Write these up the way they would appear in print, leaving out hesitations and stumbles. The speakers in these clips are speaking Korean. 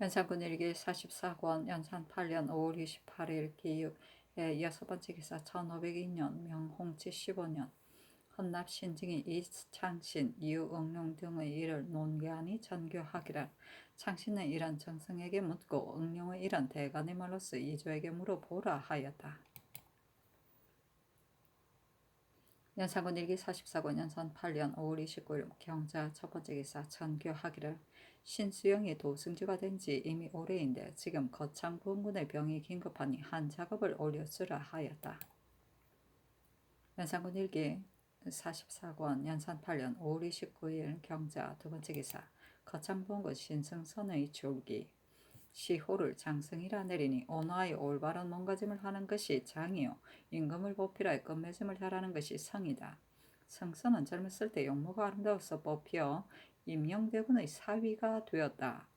연산군 일기 44권 연산 8년 5월 28일 기육의 여섯 번째 기사 1502년 명홍치 15년 헌납 신증이 이창신, 이유응룡 등의 일을 논개하니 전교하기를. 창신은 이런 정승에게 묻고 응룡의 일은 대간의 말로서 이조에게 물어보라 하였다. 연산군 일기 44권 연산 8년 5월 29일 경자 첫 번째 기사 전교하기를. 신수영이 도승지가 된 지 이미 오래인데 지금 거창부원군의 병이 긴급하니 한 작업을 올려주라 하였다. 연산군 일기 44권 연산 8년 5월 29일 경자 두 번째 기사 거창부원군 신승선의 줄기. 시호를 장승이라 내리니 언어의 올바른 몸가짐을 하는 것이 장이요 임금을 보필하여 끝맺음을 잘하는 것이 성이다. 성선은 젊었을 때 용모가 아름다워서 뽑혀 임영대군의 사위가 되었다.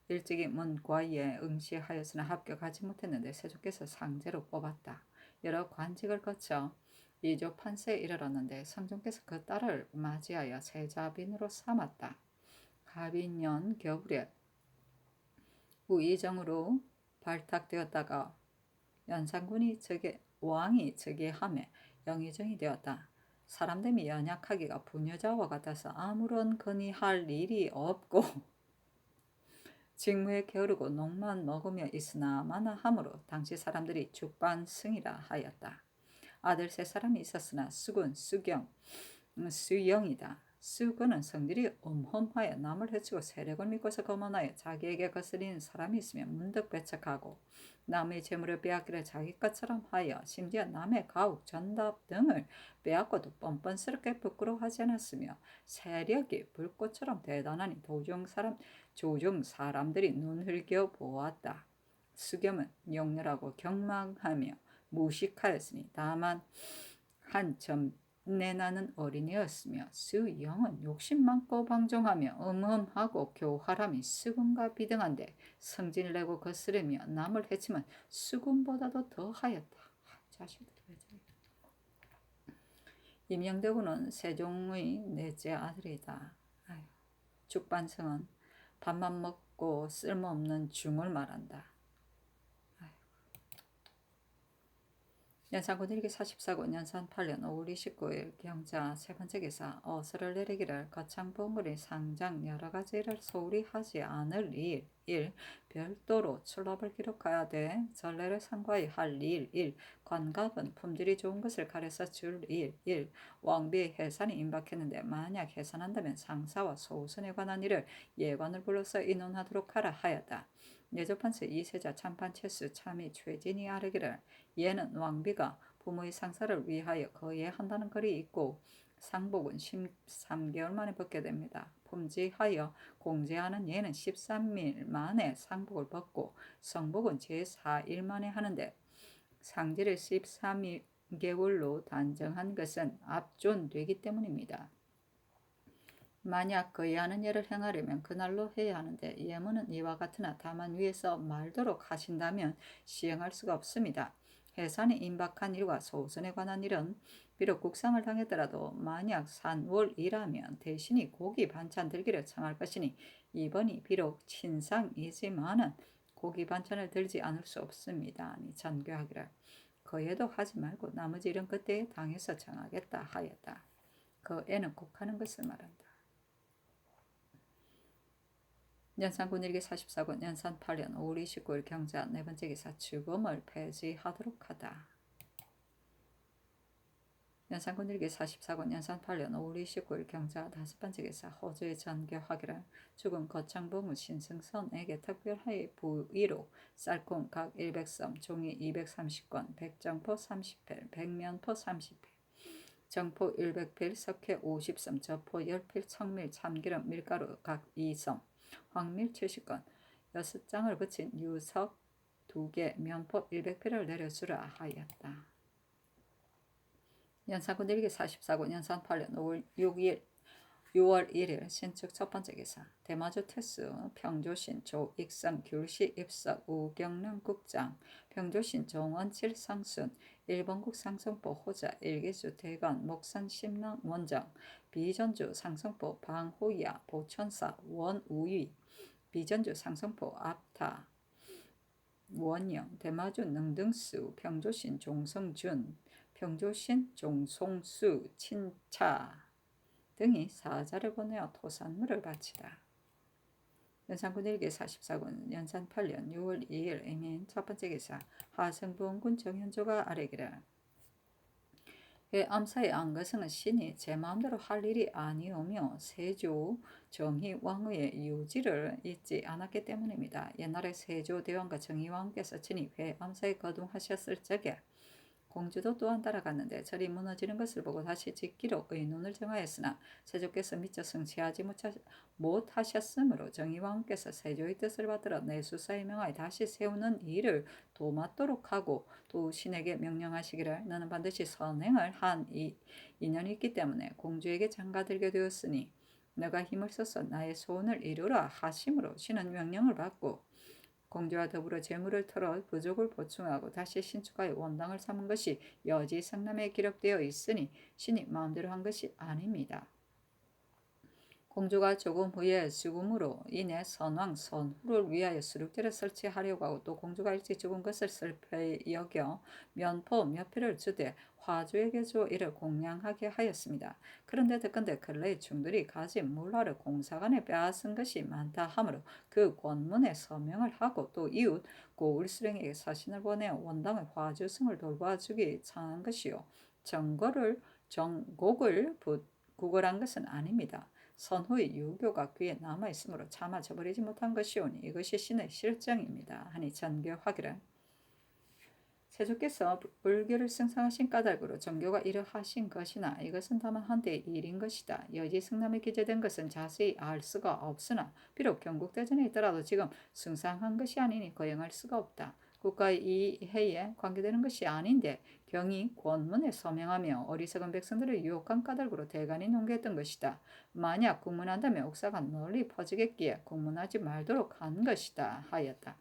일찍이 문과에 응시하였으나 합격하지 못했는데 세조께서 상제로 뽑았다. 여러 관직을 거쳐 이조 판세에 이르렀는데 성종께서 그 딸을 맞이하여 세자빈으로 삼았다. 가빈년 겨울에 우의정으로 발탁되었다가 연산군이 왕이 즉위함에 영의정이 되었다. 사람됨이 연약하기가 부녀자와 같아서 아무런 건의할 일이 없고 직무에 게으르고 녹만 먹으며 있으나 마나 하므로 당시 사람들이 죽반승이라 하였다. 아들 세 사람이 있었으나 수군, 수경, 수영이다. 수군은 성질이 엄험하여 남을 해치고 세력을 믿고서 거만하여 자기에게 거스리는 사람이 있으면 문득 배척하고 남의 재물을 빼앗기를 자기 것처럼 하여 심지어 남의 가옥, 전답 등을 빼앗고도 뻔뻔스럽게 부끄러워하지 않았으며 세력이 불꽃처럼 대단하니 조종 사람들이 눈 흘겨 보았다. 수겸은 용렬하고 경망하며 무식하였으니 다만 한 점내나는 어린이였으며 수영은 욕심 많고 방종하며 음험하고 교활함이 수군과 비등한데 성질내고 거스르며 남을 해치면 수군보다도 더하였다. 자식들이 왜 저래. 임영대군은 세종의 넷째 아들이다. 죽반성은 밥만 먹고 쓸모없는 중을 말한다. 연산군 일기 44권 연산 8년 5월 29일 경자 세 번째 기사 어서를 내리기를 거창부원군이 상장 여러가지 일을 소홀히 하지 않을 일 1. 별도로 출납을 기록하여 돼 전례를 상고하여 할 일 1. 관갑은 품질이 좋은 것을 가려서 줄 일 1. 왕비의 해산이 임박했는데 만약 해산한다면 상사와 소선에 관한 일을 예관을 불러서 의논하도록 하라 하였다. 내조판서 이세자 참판체수 참의 최진이 아르기를 얘는 왕비가 부모의 상사를 위하여 거예한다는 글이 있고 상복은 13개월 만에 벗게 됩니다. 품지하여 공제하는 예는 13일 만에 상복을 벗고 성복은 제4일 만에 하는데 상지를 13개월로 단정한 것은 압존되기 때문입니다. 만약 거예하는 예를 행하려면 그날로 해야 하는데 예문은 이와 같으나 다만 위에서 말도록 하신다면 시행할 수가 없습니다. 해산이 임박한 일과 소선에 관한 일은 비록 국상을 당했더라도 만약 산월이라면 대신이 고기 반찬 들기를 청할 것이니 이번이 비록 친상이지만은 고기 반찬을 들지 않을 수 없습니다. 아니 전교하기를 거예도 하지 말고 나머지 일은 그때에 당해서 정하겠다 하였다. 그 애는 꼭 하는 것을 말한다. 연산군 일기 44권 연산 8년 5월 29일 경자 네 번째 기사 주검을 폐지하도록 하다. 연산군 일기 44권 연산 8년 5월 29일 경자 다섯 번째 기사 호주의 전교하기를 죽은 거창부무 신승선에게 특별하게 부의로 쌀콩 각 100섬, 종이 230건, 백정포 30필, 백면포 30필, 정포 100필, 석회 50섬, 저포 10필, 청밀, 참기름, 밀가루 각 2섬, 황밀 70건, 6장을 붙인 유석 2개, 면포 100필을 내려주라 하였다. 연산군 일기 44권 연산 8년 6월 1일 신축 첫 번째 기사 대마주 태수 평조신 조익성 귤시 입석 우경릉 국장 평조신 종원칠 상순 일본국 상성포 호자 일기수 대관 목산 심랑 원정 비전주 상성포 방호야 보천사 원우위 비전주, 상성포, 압타, 원영, 대마준, 능등수, 평조신, 종성준, 평조신, 종송수, 친차 등이 사자를 보내어 토산물을 바치다. 연산군 일기 44군 연산 8년 6월 2일 이민 첫 번째 기사 하성부원군 정현조가 아래기를 그 암사의 안거성은 신이 제 마음대로 할 일이 아니오며 세조 정희왕의 유지를 잊지 않았기 때문입니다. 옛날에 세조대왕과 정희왕께서 친히 회 암사에 거둥하셨을 적에 공주도 또한 따라갔는데 절이 무너지는 것을 보고 다시 짓기로 의논을 정하였으나 세조께서 미처 성취하지 못하셨으므로 정의왕께서 세조의 뜻을 받들어 내수사에 명하여 다시 세우는 일을 도맡도록 하고 또 신에게 명령하시기를 너는 반드시 선행을 한 인연이 있기 때문에 공주에게 장가들게 되었으니 너가 힘을 써서 나의 소원을 이루라 하심으로 신은 명령을 받고 공주와 더불어 재물을 털어 부족을 보충하고 다시 신축하여 원당을 삼은 것이 여지성남에 기록되어 있으니 신이 마음대로 한 것이 아닙니다. 공주가 조금 후에 죽음으로 인해 선왕 선후를 위하여 수륙제를 설치하려고 하고 또 공주가 일찍 죽은 것을 슬퍼 여겨 면포 몇 표를 주되 화주에게 주어 이를 공양하게 하였습니다. 그런데 듣건대 근래 중들이 가진 물화를 공사관에 빼앗은 것이 많다 하므로 그 권문에 서명을 하고 또 이웃 고울수령에게 사신을 보내어 원당의 화주승을 돌봐주기 청한 것이요 정곡을 구걸한 것은 아닙니다. 선후의 유교가 귀에 남아있으므로 차마 저버리지 못한 것이오니 이것이 신의 실정입니다. 하니 전교하기를 세조께서 불교를 승상하신 까닭으로 정교가 이러하신 것이나 이것은 다만 한때의 일인 것이다. 여지승남에 기재된 것은 자세히 알 수가 없으나 비록 경국대전에 있더라도 지금 승상한 것이 아니니 거행할 수가 없다. 국가의 이 해에 관계되는 것이 아닌데 경이 권문에 서명하며 어리석은 백성들을 유혹한 까닭으로 대간이 농계했던 것이다. 만약 국문한다면 옥사가 널리 퍼지겠기에 국문하지 말도록 한 것이다 하였다.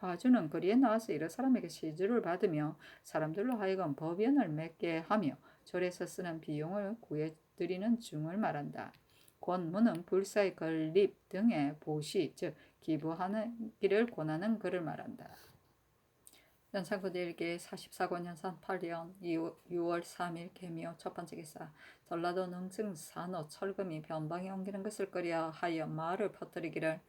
화주는 거리에 나와서 여러 사람에게 시주를 받으며 사람들로 하여금 법연을 맺게 하며 절에서 쓰는 비용을 구해드리는 중을 말한다. 권문은 불사의 건립 등의 보시 즉 기부하는 길을 권하는 글을 말한다. 연산군 일기 44권 연산 8년 6월 3일 개미호 첫 번째 기사 전라도 능증 산호 철금이 변방에 옮기는 것을 꺼려하여 말을 퍼뜨리기를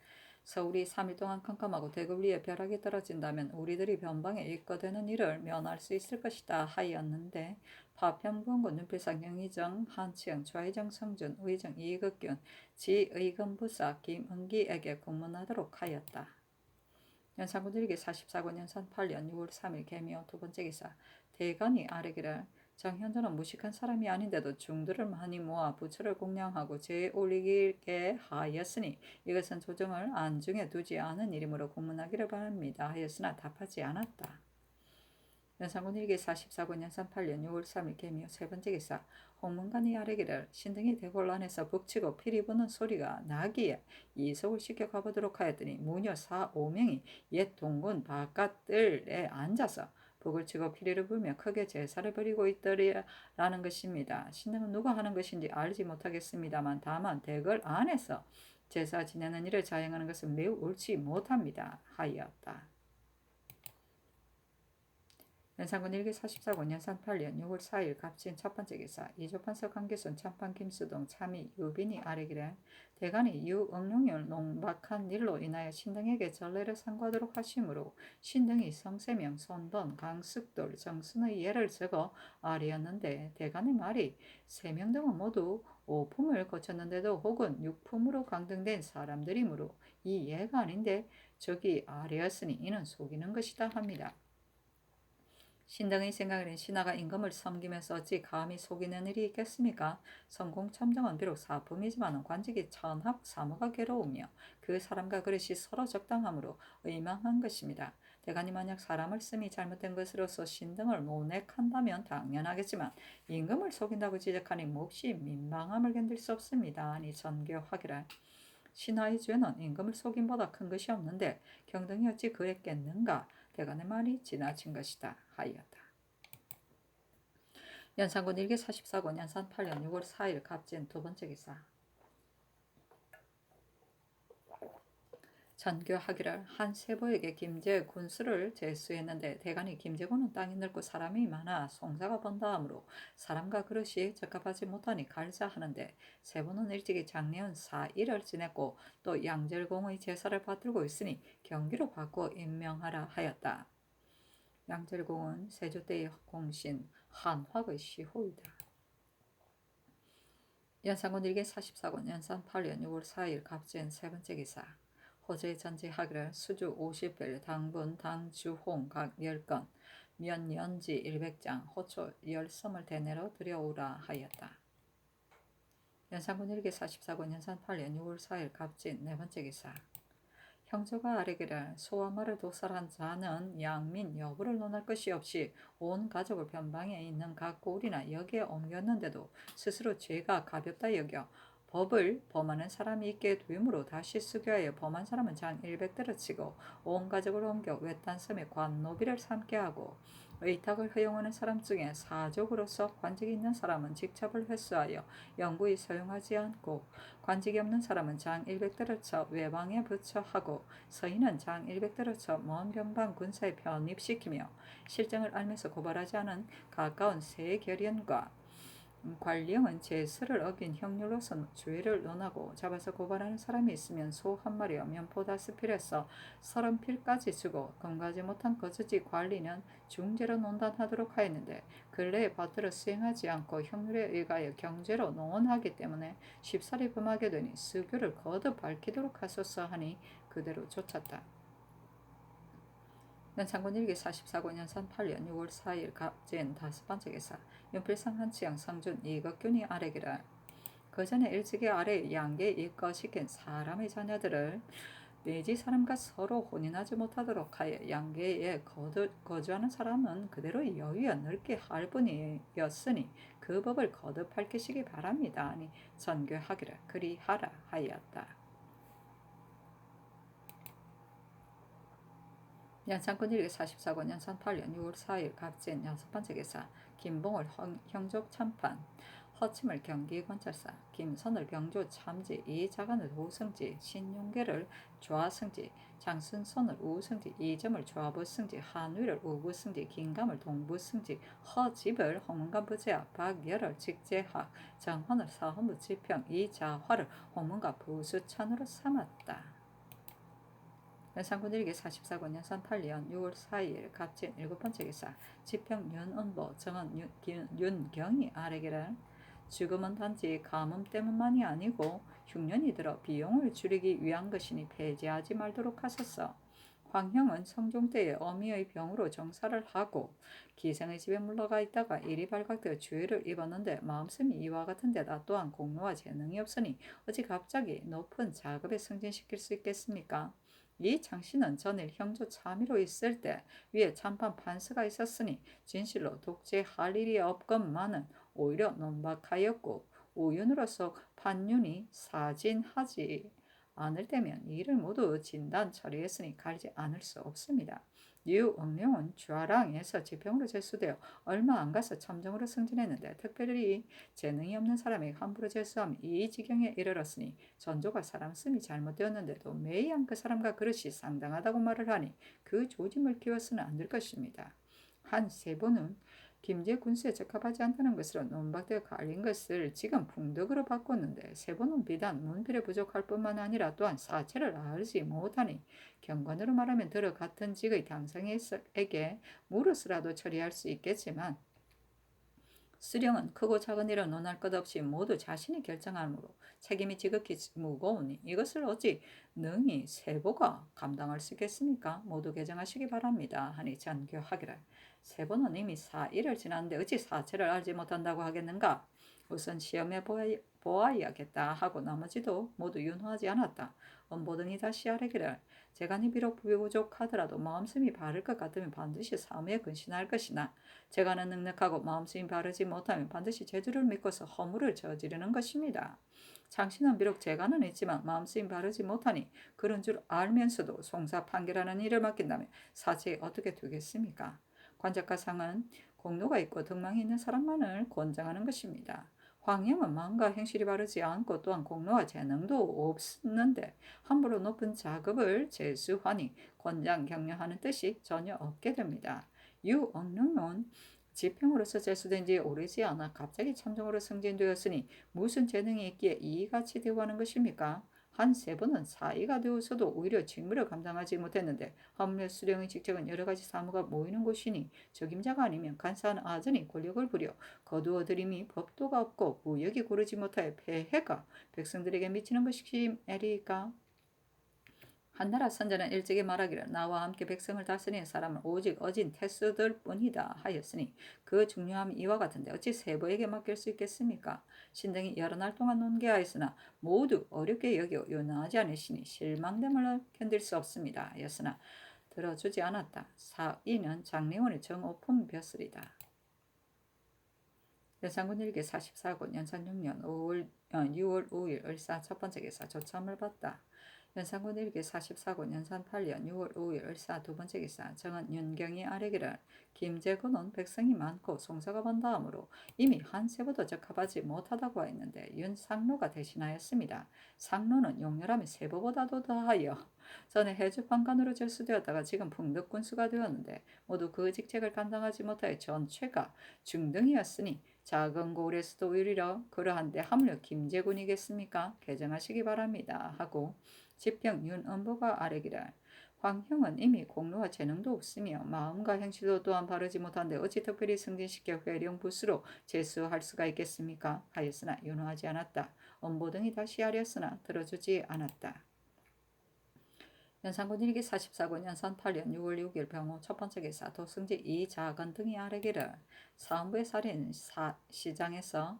서울이 3일 동안 캄캄하고 대궐 위에 벼락이 떨어진다면 우리들이 변방에 입거되는 일을 면할 수 있을 것이다 하였는데 파편부원군 눈필상 영의정 한치영 좌의정 성준 의정 이극균 지의금부사 김은기에게 공문하도록 하였다. 연산군 일기 44권 연산 8년 6월 3일 개미호 두 번째 기사 대간이 아뢰기를 정현조는 무식한 사람이 아닌데도 중들을 많이 모아 부처를 공양하고 제에 올리게 하였으니 이것은 조정을 안중에 두지 않은 일이므로 공문하기를 바랍니다 하였으나 답하지 않았다. 연산군 일기 44권 연산 8년 6월 3일 개미호 세 번째 기사 홍문관이 아뢰기를 신등이 대궐 안에서 북치고 피리 부는 소리가 나기에 이속을 시켜 가보도록 하였더니 무녀 4-5명이 옛 동군 바깥들에 앉아서 북을 치고 피리를 불며 크게 제사를 벌이고 있더라라는 것입니다. 신등은 누가 하는 것인지 알지 못하겠습니다만 다만 대궐 안에서 제사 지내는 일을 자행하는 것은 매우 옳지 못합니다 하였다. 연산군 일기 44권 연산 8년 6월 4일 갑진 첫 번째 기사 이조판서 강기순 참판 김수동 참의 유빈이 아뢰기를 대간이 유응룡을 농박한 일로 인하여 신등에게 전례를 상고하도록 하심으로 신등이 성세명, 손돈, 강숙돌, 정순의 예를 적어 아뢰었는데 대간의 말이 세명 등은 모두 5품을 거쳤는데도 혹은 6품으로 강등된 사람들이므로 이 예가 아닌데 저기 아뢰었으니 이는 속이는 것이다 합니다. 신등의 생각에는 신하가 임금을 섬기면서 어찌 감히 속이는 일이 있겠습니까? 성공참정은 비록 사품이지만 관직이 천학 사모가 괴로우며 그 사람과 그릇이 서로 적당함으로 의망한 것입니다. 대간이 만약 사람을 씀이 잘못된 것으로서 신등을 모색한다면 당연하겠지만 임금을 속인다고 지적하니 몹시 민망함을 견딜 수 없습니다. 아니 전교하기를 신하의 죄는 임금을 속임보다 큰 것이 없는데 경등이 어찌 그랬겠는가? 대간의 말이 지나친 것이다 하였다. 연산군 일기 44권 연산 8년 6월 4일 갑진 두 번째 기사 전교하기를 한 세보에게 김제 군수를 제수했는데 대간이 김제군은 땅이 넓고 사람이 많아 송사가 번다 하므로 사람과 그릇이 적합하지 못하니 갈자 하는데 세보는 일찍이 장례원 4일을 지냈고 또 양절공의 제사를 받들고 있으니 경기로 바꾸어 임명하라 하였다. 양절공은 세조 때의 공신 한화의 시호이다. 연산군 일개 44권 연산 8년 6월 4일 갑진 세 번째 기사 호재 전지하기를 수주 50별 당분 당주홍 각 10건 면연지 100장 호초 10섬을 대내로 들여오라 하였다. 연산군 일개 44권 연산 8년 6월 4일 갑진 네 번째 기사 형조가 아뢰기를 소와 말을 독살한 자는 양민 여부를 논할 것이 없이 온 가족을 변방에 있는 각 고을이나 역에 옮겼는데도 스스로 죄가 가볍다 여겨 법을 범하는 사람이 있게 되므로 다시 수교하여 범한 사람은 장 100대를 치고 온 가족을 옮겨 외딴 섬에 관노비를 삼게 하고 의탁을 허용하는 사람 중에 사족으로서 관직이 있는 사람은 직첩을 회수하여 영구히 사용하지 않고 관직이 없는 사람은 장 100대를 쳐 외방에 부처하고 서인은 장 100대를 쳐 먼 변방 군사에 편입시키며 실정을 알면서 고발하지 않은 가까운 세결연과 관령은 제수를 어긴 형률로서 죄를 논하고 잡아서 고발하는 사람이 있으면 소 한 마리와 면포 5필에서 30필까지 주고 금가지 못한 거주지 관리는 중죄로 논단하도록 하였는데 근래에 받들어 수행하지 않고 형률에 의하여 경죄로 논하기 때문에 쉽사리 범하게 되니 수교를 거듭 밝히도록 하소서 하니 그대로 쫓았다. 연산군 일기 44권 연산 8년 6월 4일 갑진 5번째 기사 연필상 한치양 성준 이극균이 아래기를 그 전에 일찍이 아래 양계 입거시킨 사람의 자녀들을 내지 사람과 서로 혼인하지 못하도록 하여 양계에 거주하는 사람은 그대로 여유여 넓게 할 뿐이었으니 그 법을 거듭 밝히시기 바랍니다. 아니 전교하기를 그리하라 하였다. 연산군 일기 44권 연산 8년 6월 4일 갑진 6번째 기사 김봉을 형족 참판 허침을 경기관찰사 김선을 병조 참지 이자간을 우승지 신용계를 좌승지 장순선을 우승지 이점을 좌부승지 한위를 우부승지 긴감을 동부승지 허집을 홍문관부제하 박열을 직제하 정헌을 사헌부 지평 이자화를 홍문관 부수천으로 삼았다. 연산군 일기 44권 연산 8년 6월 4일 갑진 7번째 기사 지평 윤은보 정은 윤경이 아래기를 죽음은 단지 가뭄 때문만이 아니고 흉년이 들어 비용을 줄이기 위한 것이니 폐지하지 말도록 하소서. 황형은 성종 때에 어미의 병으로 정사를 하고 기생의 집에 물러가 있다가 일이 발각되어 주의를 입었는데 마음씀이 이와 같은 데다 또한 공로와 재능이 없으니 어찌 갑자기 높은 작업에 승진시킬 수 있겠습니까? 이 장씨는 전일 형조 참의로 있을 때 위에 참판 판서가 있었으니 진실로 독재할 일이 없건만은 오히려 논박하였고 우윤으로서 판윤이 사진하지 않을 때면 이를 모두 진단 처리했으니 가리지 않을 수 없습니다. 유응룡은 주아랑에서 지평으로 제수되어 얼마 안 가서 참정으로 승진했는데 특별히 재능이 없는 사람이 함부로 제수함 이 지경에 이르렀으니 전조가 사람 씀이 잘못되었는데도 매양 그 사람과 그릇이 상당하다고 말을 하니 그 조짐을 키워서는 안 될 것입니다. 한 세보는 김제 군수에 적합하지 않다는 것으로 논박되어 갈린 것을 지금 풍덕으로 바꿨는데 세보는 비단 문필에 부족할 뿐만 아니라 또한 사체를 알지 못하니 경관으로 말하면 들어 같은 직의 당상에게 무릇이라도 처리할 수 있겠지만 수령은 크고 작은 일을 논할 것 없이 모두 자신이 결정하므로 책임이 지극히 무거우니 이것을 어찌 능히 세보가 감당할 수 있겠습니까? 모두 개정하시기 바랍니다. 하니 전교하기를 세보는 이미 4일을 지났는데 어찌 사체를 알지 못한다고 하겠는가? 우선 시험해 보아야겠다 하고 나머지도 모두 윤호하지 않았다. 엄보등이 다시 아뢰기를 재간이 비록 부족하더라도 마음씀이 바를 것 같으면 반드시 사무에 근신할 것이나 재간은 넉넉하고 마음씀이 바르지 못하면 반드시 재주를 믿고서 허물을 저지르는 것입니다. 장씨는 비록 재간은 있지만 마음씀이 바르지 못하니 그런 줄 알면서도 송사 판결하는 일을 맡긴다면 사체에 어떻게 되겠습니까? 관작과 상은 공로가 있고 덕망이 있는 사람만을 권장하는 것입니다. 황형은 마음과 행실이 바르지 않고 또한 공로와 재능도 없는데 함부로 높은 자급을 재수하니 권장 격려하는 뜻이 전혀 없게 됩니다. 유억룡은 지평으로서 제수된 지 오래지 않아 갑자기 참정으로 승진되었으니 무슨 재능이 있기에 이같이 대우하는 것입니까? 한 세번은 사이가 되어서도 오히려 직무를 감당하지 못했는데 하물며 수령의 직책은 여러 가지 사무가 모이는 곳이니 적임자가 아니면 간사한 아전이 권력을 부려 거두어들임이 법도가 없고 무역이 고르지 못하여 폐해가 백성들에게 미치는 것이니까. 한나라 선자는 일찍이 말하기를 나와 함께 백성을 다스리는 사람은 오직 어진 태수들 뿐이다 하였으니 그 중요함이 이와 같은데 어찌 세보에게 맡길 수 있겠습니까? 신등이 여러 날 동안 논개하였으나 모두 어렵게 여겨 요나하지 않으시니 실망됨을 견딜 수 없습니다. 하였으나 들어주지 않았다. 이는 장례원의 정오품 벼슬이다. 연산군 일기 44권 연산 6년 6월 5일 을사 첫 번째 기사 조참을 받다. 연산군 일기 44권 연산 8년 6월 5일 을사 두 번째 기사 정은 윤경이 아래기를 김제군은 백성이 많고 송사가 번다하므로 이미 한 세보도 적합하지 못하다고 했는데 윤상로가 대신하였습니다. 상로는 용렬함이 세보보다도 더하여 전에 해주판관으로 절수되었다가 지금 풍덕군수가 되었는데 모두 그 직책을 감당하지 못하여 전체가 중등이었으니 작은 고을에서도 오히려 그러한데 하물며 김제군이겠습니까? 개정하시기 바랍니다. 하고 지평 윤은보가 아뢰기를 황형은 이미 공로와 재능도 없으며 마음과 행실도 또한 바르지 못한데 어찌 특별히 승진시켜 회령부수로 제수할 수가 있겠습니까? 하였으나 윤호하지 않았다. 엄보 등이 다시 하렸으나 들어주지 않았다. 연산군 일기 44권 연산 8년 6월 6일 병호 첫 번째 기사 도승지 이자건 등이 아뢰기를 사원부의 살인 시장에서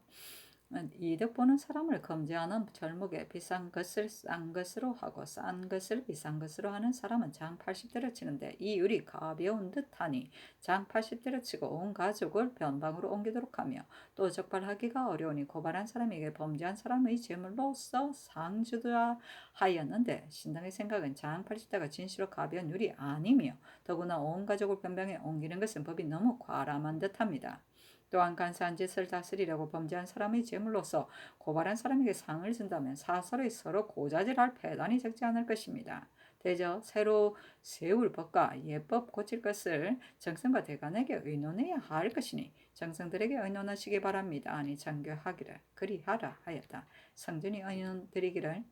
이득 보는 사람을 금지하는 절목에 비싼 것을 싼 것으로 하고 싼 것을 비싼 것으로 하는 사람은 장 80대를 치는데 이 율이 가벼운 듯하니 장 80대를 치고 온 가족을 변방으로 옮기도록 하며 또 적발하기가 어려우니 고발한 사람에게 범죄한 사람의 제물로서 상주도야 하였는데 신당의 생각은 장 80대가 진실로 가벼운 율이 아니며 더구나 온 가족을 변방에 옮기는 것은 법이 너무 과람한 듯합니다. 또한 간사한 짓을 다스리려고 범죄한 사람의 제물로서 고발한 사람에게 상을 준다면 사설의 서로 고자질할 패단이 적지 않을 것입니다. 대저 새로 세울 법과 예법 고칠 것을 정성과 대간에게 의논해야 할 것이니 정성들에게 의논하시기 바랍니다. 아니 장교하기를 그리하라 하였다. 성준이 의논드리기를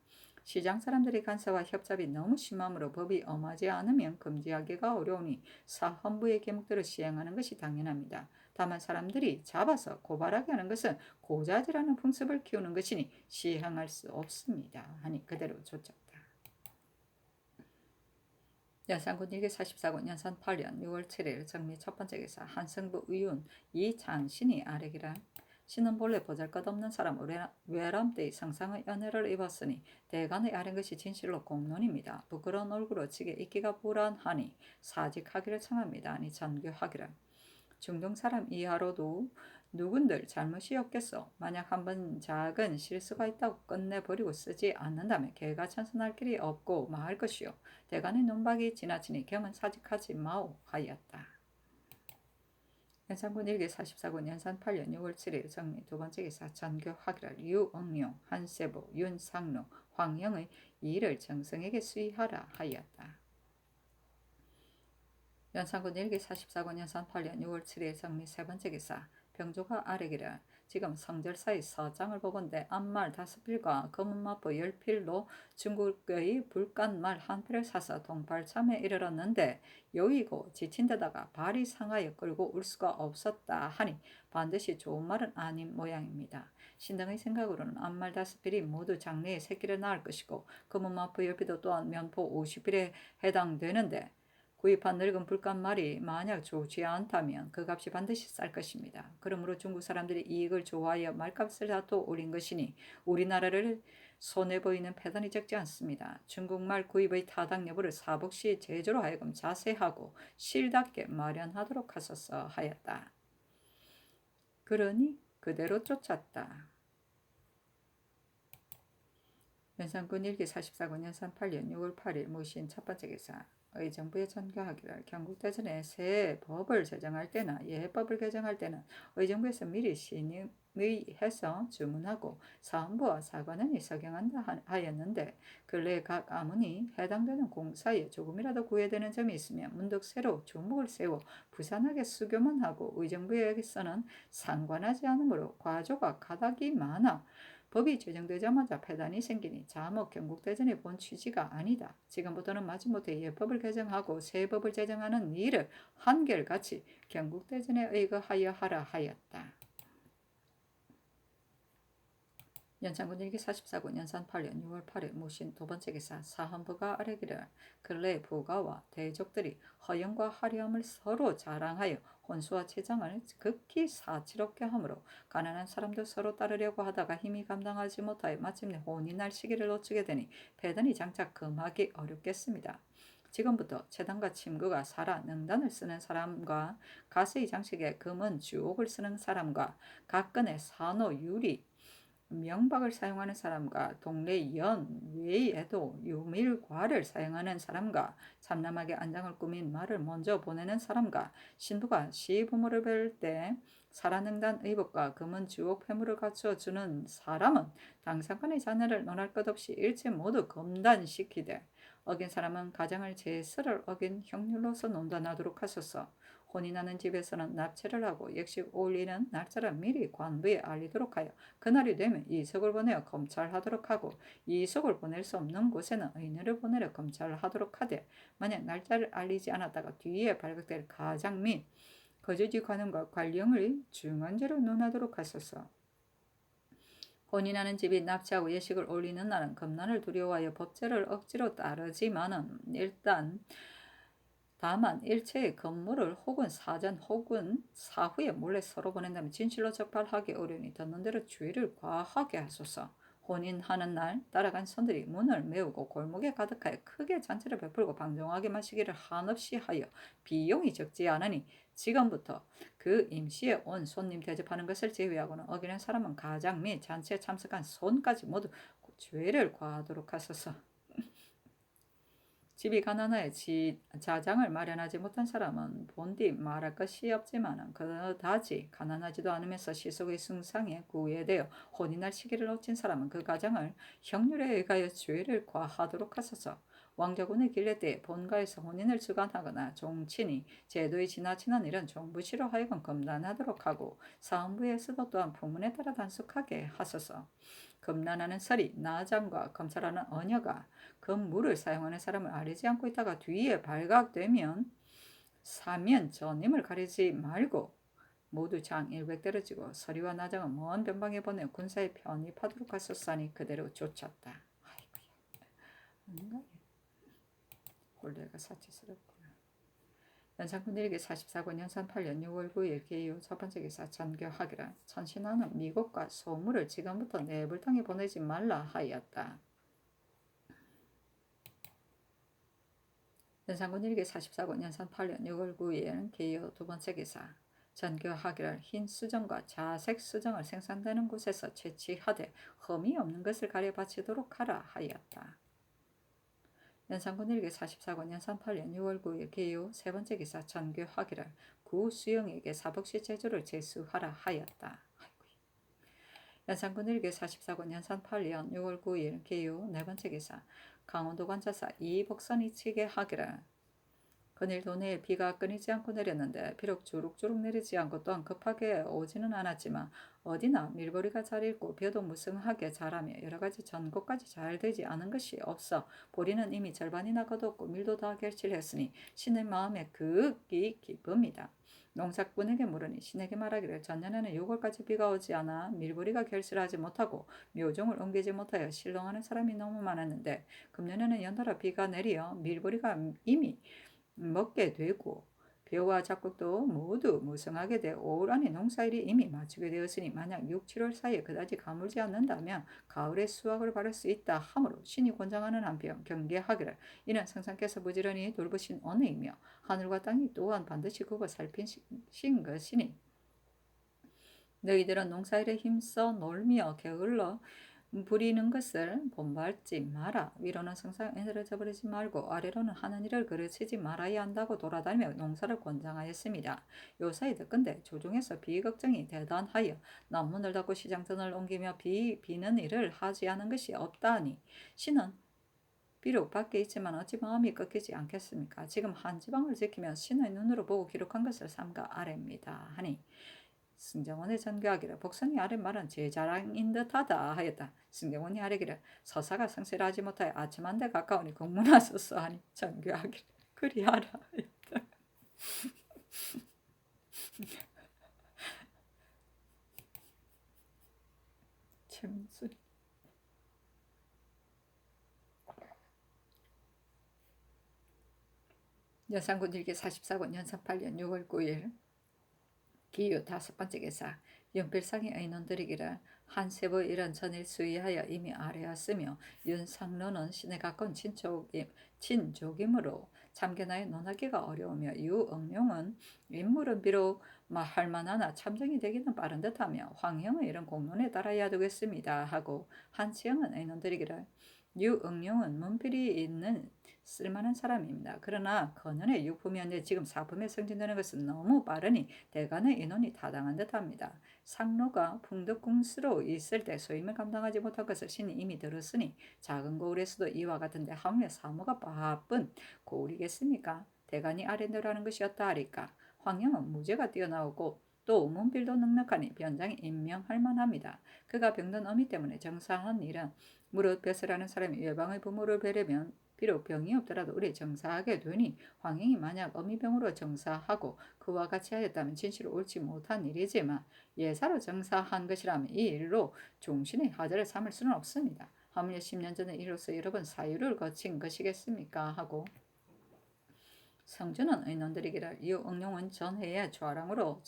시장 사람들의 간사와 협잡이 너무 심함으로 법이 엄하지 않으면 금지하기가 어려우니 사헌부의 계목대로 시행하는 것이 당연합니다. 다만 사람들이 잡아서 고발하게 하는 것은 고자질하는 풍습을 키우는 것이니 시행할 수 없습니다. 하니 그대로 쫓았다. 연산군 일기 44권 연산 8년 6월 7일 정미 첫 번째 기사 한성부 의윤 이장신이 아뢰기라 신은 본래 보잘것없는 사람 외람때의 상상의 연애를 입었으니 대간의 아는 것이 진실로 공론입니다. 부끄러운 얼굴로 지게 있기가 불안하니 사직하기를 청합니다. 아니 전교하기를 중동 사람 이하로도 누군들 잘못이 없겠소. 만약 한번 작은 실수가 있다고 끝내버리고 쓰지 않는다면 개가 천선할 길이 없고 마할 것이요. 대간의 논박이 지나치니 경은 사직하지 마오 하였다. 연산군 일기 44권 연산 8년 6월 7일 정리 두 번째 기사 전교하기를 유억룡, 한세보, 윤상로, 황영의 이를 정성에게 수의하라 하였다. 연산군 일기 44권 연산 8년 6월 7일 정리 세 번째 기사 병조가 아뢰기를 지금 성절사의 서장을 보건대 암말 5필과 검은마포 10필로 중국의 불간말 한 필을 사서 동팔참에 이르렀는데 여의고 지친 데다가 발이 상하여 끌고 올 수가 없었다 하니 반드시 좋은 말은 아닌 모양입니다. 신당의 생각으로는 암말 5필이 모두 장래에 새끼를 낳을 것이고 검은마포 10필도 또한 면포 50필에 해당되는데 구입한 늙은 불감말이 만약 좋지 않다면 그 값이 반드시 쌀 것입니다. 그러므로 중국 사람들이 이익을 좋아하여 말값을 다투어 올린 것이니 우리나라를 손해보이는 패단이 적지 않습니다. 중국말 구입의 타당 여부를 사복시 제조로 하여금 자세하고 실답게 마련하도록 하소서 하였다. 그러니 그대로 쫓았다. 연산군 일기 44권 연산 8년 6월 8일 무신 첫 번째 기사 의정부에 전교하기를 경국대전에 새 법을 제정할 때나 예법을 개정할 때는 의정부에서 미리 의해서 주문하고 사원부와 사관원이 서경한다 하였는데 근래 각 아문이 해당되는 공사에 조금이라도 구애되는 점이 있으면 문득 새로 조목을 세워 부산하게 수교만 하고 의정부에서는 상관하지 않으므로 과조가 가닥이 많아 법이 제정되자마자 폐단이 생기니 자목 경국대전의 본 취지가 아니다. 지금부터는 마지못해 예법을 개정하고 새 법을 제정하는 일을 한결같이 경국대전에 의거하여 하라 하였다. 연창군 일기 44군 연산 8년 6월 8일 무신 두 번째 기사 사헌부가 아뢰기를 근래 부가와 대족들이 허영과 화려함을 서로 자랑하여 혼수와 채장을 극히 사치롭게 하므로 가난한 사람도 서로 따르려고 하다가 힘이 감당하지 못하여 마침내 혼이 날 시기를 놓치게 되니 폐단이 장차 금하기 어렵겠습니다. 지금부터 채단과 침구가 사라 능단을 쓰는 사람과 가스의 장식에 금은 주옥을 쓰는 사람과 각근의 산호 유리 명박을 사용하는 사람과 동네 연 외에도 유밀과를 사용하는 사람과 참남하게 안장을 꾸민 말을 먼저 보내는 사람과 신부가 시부모를 뵐 때 사라능단 의복과 금은 주옥 회무를 갖추어 주는 사람은 당사간의 자녀를 논할 것 없이 일체 모두 검단시키되 어긴 사람은 가장을 제설을 어긴 형률로서 논단하도록 하소서. 혼이 나는 집에서는 납치를 하고 역식 올리는 날짜를 미리 관부에 알리도록 하여 그날이 되면 이석을 보내어 검찰하도록 하고 이석을 보낼 수 없는 곳에는 의뢰를 보내려 검찰하도록 하되 만약 날짜를 알리지 않았다가 뒤에 발각될 가장 및 거주지 관원과 관령을 중한죄로 논하도록 하소서. 혼이 나는 집이 납치하고 예식을 올리는 날은 금난을 두려워하여 법제를 억지로 따르지만은 다만 일체의 건물을 혹은 사전 혹은 사후에 몰래 서로 보낸다면 진실로 적발하기 어려우니 듣는 대로 주의를 과하게 하소서. 혼인하는 날 따라간 선들이 문을 메우고 골목에 가득하여 크게 잔치를 베풀고 방종하게 마시기를 한없이 하여 비용이 적지 않으니 지금부터 그 임시에 온 손님 대접하는 것을 제외하고는 어기는 사람은 가장 및 잔치에 참석한 손까지 모두 죄를 과하도록 하소서. 집이 가난하여 자장을 마련하지 못한 사람은 본디 말할 것이 없지만 그다지 가난하지도 않으면서 시속의 승상에 구애되어 혼이 날 시기를 놓친 사람은 그 가장을 형률에 의하여 죄를 과하도록 하소서. 왕자군의 길래 때에 본가에서 혼인을 주관하거나 종친이 제도에 지나치는 일은 종부시로 하여금 검단하도록 하고 사헌부에서도 또한 풍문에 따라 단속하게 하소서. 검난하는 설이 나장과 검찰하는 언여가 건물을 사용하는 사람을 아뢰지 않고 있다가 뒤에 발각되면 사면 전임을 가리지 말고 모두 장 100대를 지고 서리와 나장은 먼 변방에 보내 군사에 편입하도록 하소서니 그대로 쫓았다. 아이고야. 홀대가 사치스럽구나. 연산군 일기 44권 연산 8년 6월 9일 기후 첫 번째 기사 전교하기를 천신하는 미국과 소물을 지금부터 내불당에 보내지 말라 하였다. 연산군 일기 44권 연산 8년 6월 9일 기후 두 번째 기사 전교하기를 흰 수정과 자색 수정을 생산되는 곳에서 채취하되 흠이 없는 것을 가려 바치도록 하라 하였다. 연산군 일기 44권 연산 8년 6월 9일 기후 세 번째 기사 전교하기를 구 수영에게 사복시 제주를 제수하라 하였다. 연산군 일기 44권 연산 8년 6월 9일 기후 네 번째 기사 강원도 관찰사 이복선이 치게 하기를 그늘 도내에 비가 끊이지 않고 내렸는데 비록 주룩주룩 내리지 않고 또한 급하게 오지는 않았지만 어디나 밀보리가 잘 익고 벼도 무성하게 자라며 여러가지 전곡까지 잘 되지 않은 것이 없어 보리는 이미 절반이나 거뒀고 밀도 다 결실했으니 신의 마음에 극히 기쁩니다. 농사꾼에게 물으니 신에게 말하기를 전년에는 6월까지 비가 오지 않아 밀보리가 결실하지 못하고 묘종을 옮기지 못하여 실롱하는 사람이 너무 많았는데 금년에는 연달아 비가 내려 밀보리가 이미 먹게 되고 벼와 작곡도 모두 무성하게 돼 올 한해 농사일이 이미 마치게 되었으니 만약 6, 7월 사이에 그다지 가물지 않는다면 가을에 수확을 바를 수 있다 하므로 신이 권장하는 한편 경계하기를 이는 성상께서 부지런히 돌보신 언혜이며 하늘과 땅이 또한 반드시 그거 살피신 것이니 너희들은 농사일에 힘써 놀며 게을러 부리는 것을 본받지 마라. 위로는 성상 에너져 버리지 말고 아래로는 하는 일을 그르치지 말아야 한다고 돌아다니며 농사를 권장하였습니다. 요사이 듣건대 조중에서 비걱정이 대단하여 남문을 닫고 시장터를 옮기며 비는 일을 하지 않은 것이 없다니 신은 비록 밖에 있지만 어찌 마음이 꺾이지 않겠습니까? 지금 한 지방을 지키며 신의 눈으로 보고 기록한 것을 삼가 아래입니다. 하니 승정원의 전교하기를 복선이 아래 말은 제 자랑인 듯하다 하였다. 승정원이 아래기를 서사가 성실하지 못하여 아침한데 가까우니 공문하소서 하니 전교하기를 그리하라 하였다. 최문순 여상군 일기 44권 연산 8년 6월 9일 기유 5번째 기사 윤필상의 의논들이기를 한세부 일은 전일 수의하여 이미 아뢰었으며 윤상로는 신에 가까운 친족이므로 참견하여 논하기가 어려우며 유응룡은 인물은 비록 할만하나 참정이 되기는 빠른 듯하며 황형의 이런 공론에 따라야 되겠습니다 하고 한치영은 의논들이기를 유응룡은 문필이 있는 쓸만한 사람입니다. 그러나 건현의 유품이 현재 지금 사품에 승진되는 것은 너무 빠르니 대간의 인원이 타당한 듯합니다. 상로가 풍덕궁수로 있을 때 소임을 감당하지 못한 것을 신이 이미 들었으니 작은 고을에서도 이와 같은데 하물며 사무가 바쁜 고을이겠습니까? 대간이 아랜도라는 것이었다 하리까. 황영은 무죄가 뛰어나오고 또 문필도 넉넉하니 변장이 임명할 만합니다. 그가 병든 어미 때문에 정사한 일은 무릇 벼슬하는 사람이 외방의 부모를 뵈려면 비록 병이 없더라도 우리 정사하게 되니 황행이 만약 어미병으로 정사하고 그와 같이 하였다면 진실로 옳지 못한 일이지만 예사로 정사한 것이라면 이 일로 종신의 하자를 삼을 수는 없습니다. 하물며 10년 전에 이로써 여러 번 사유를 거친 것이겠습니까 하고 성주는 의논들이기를 이응룡은 전해의 좌랑으로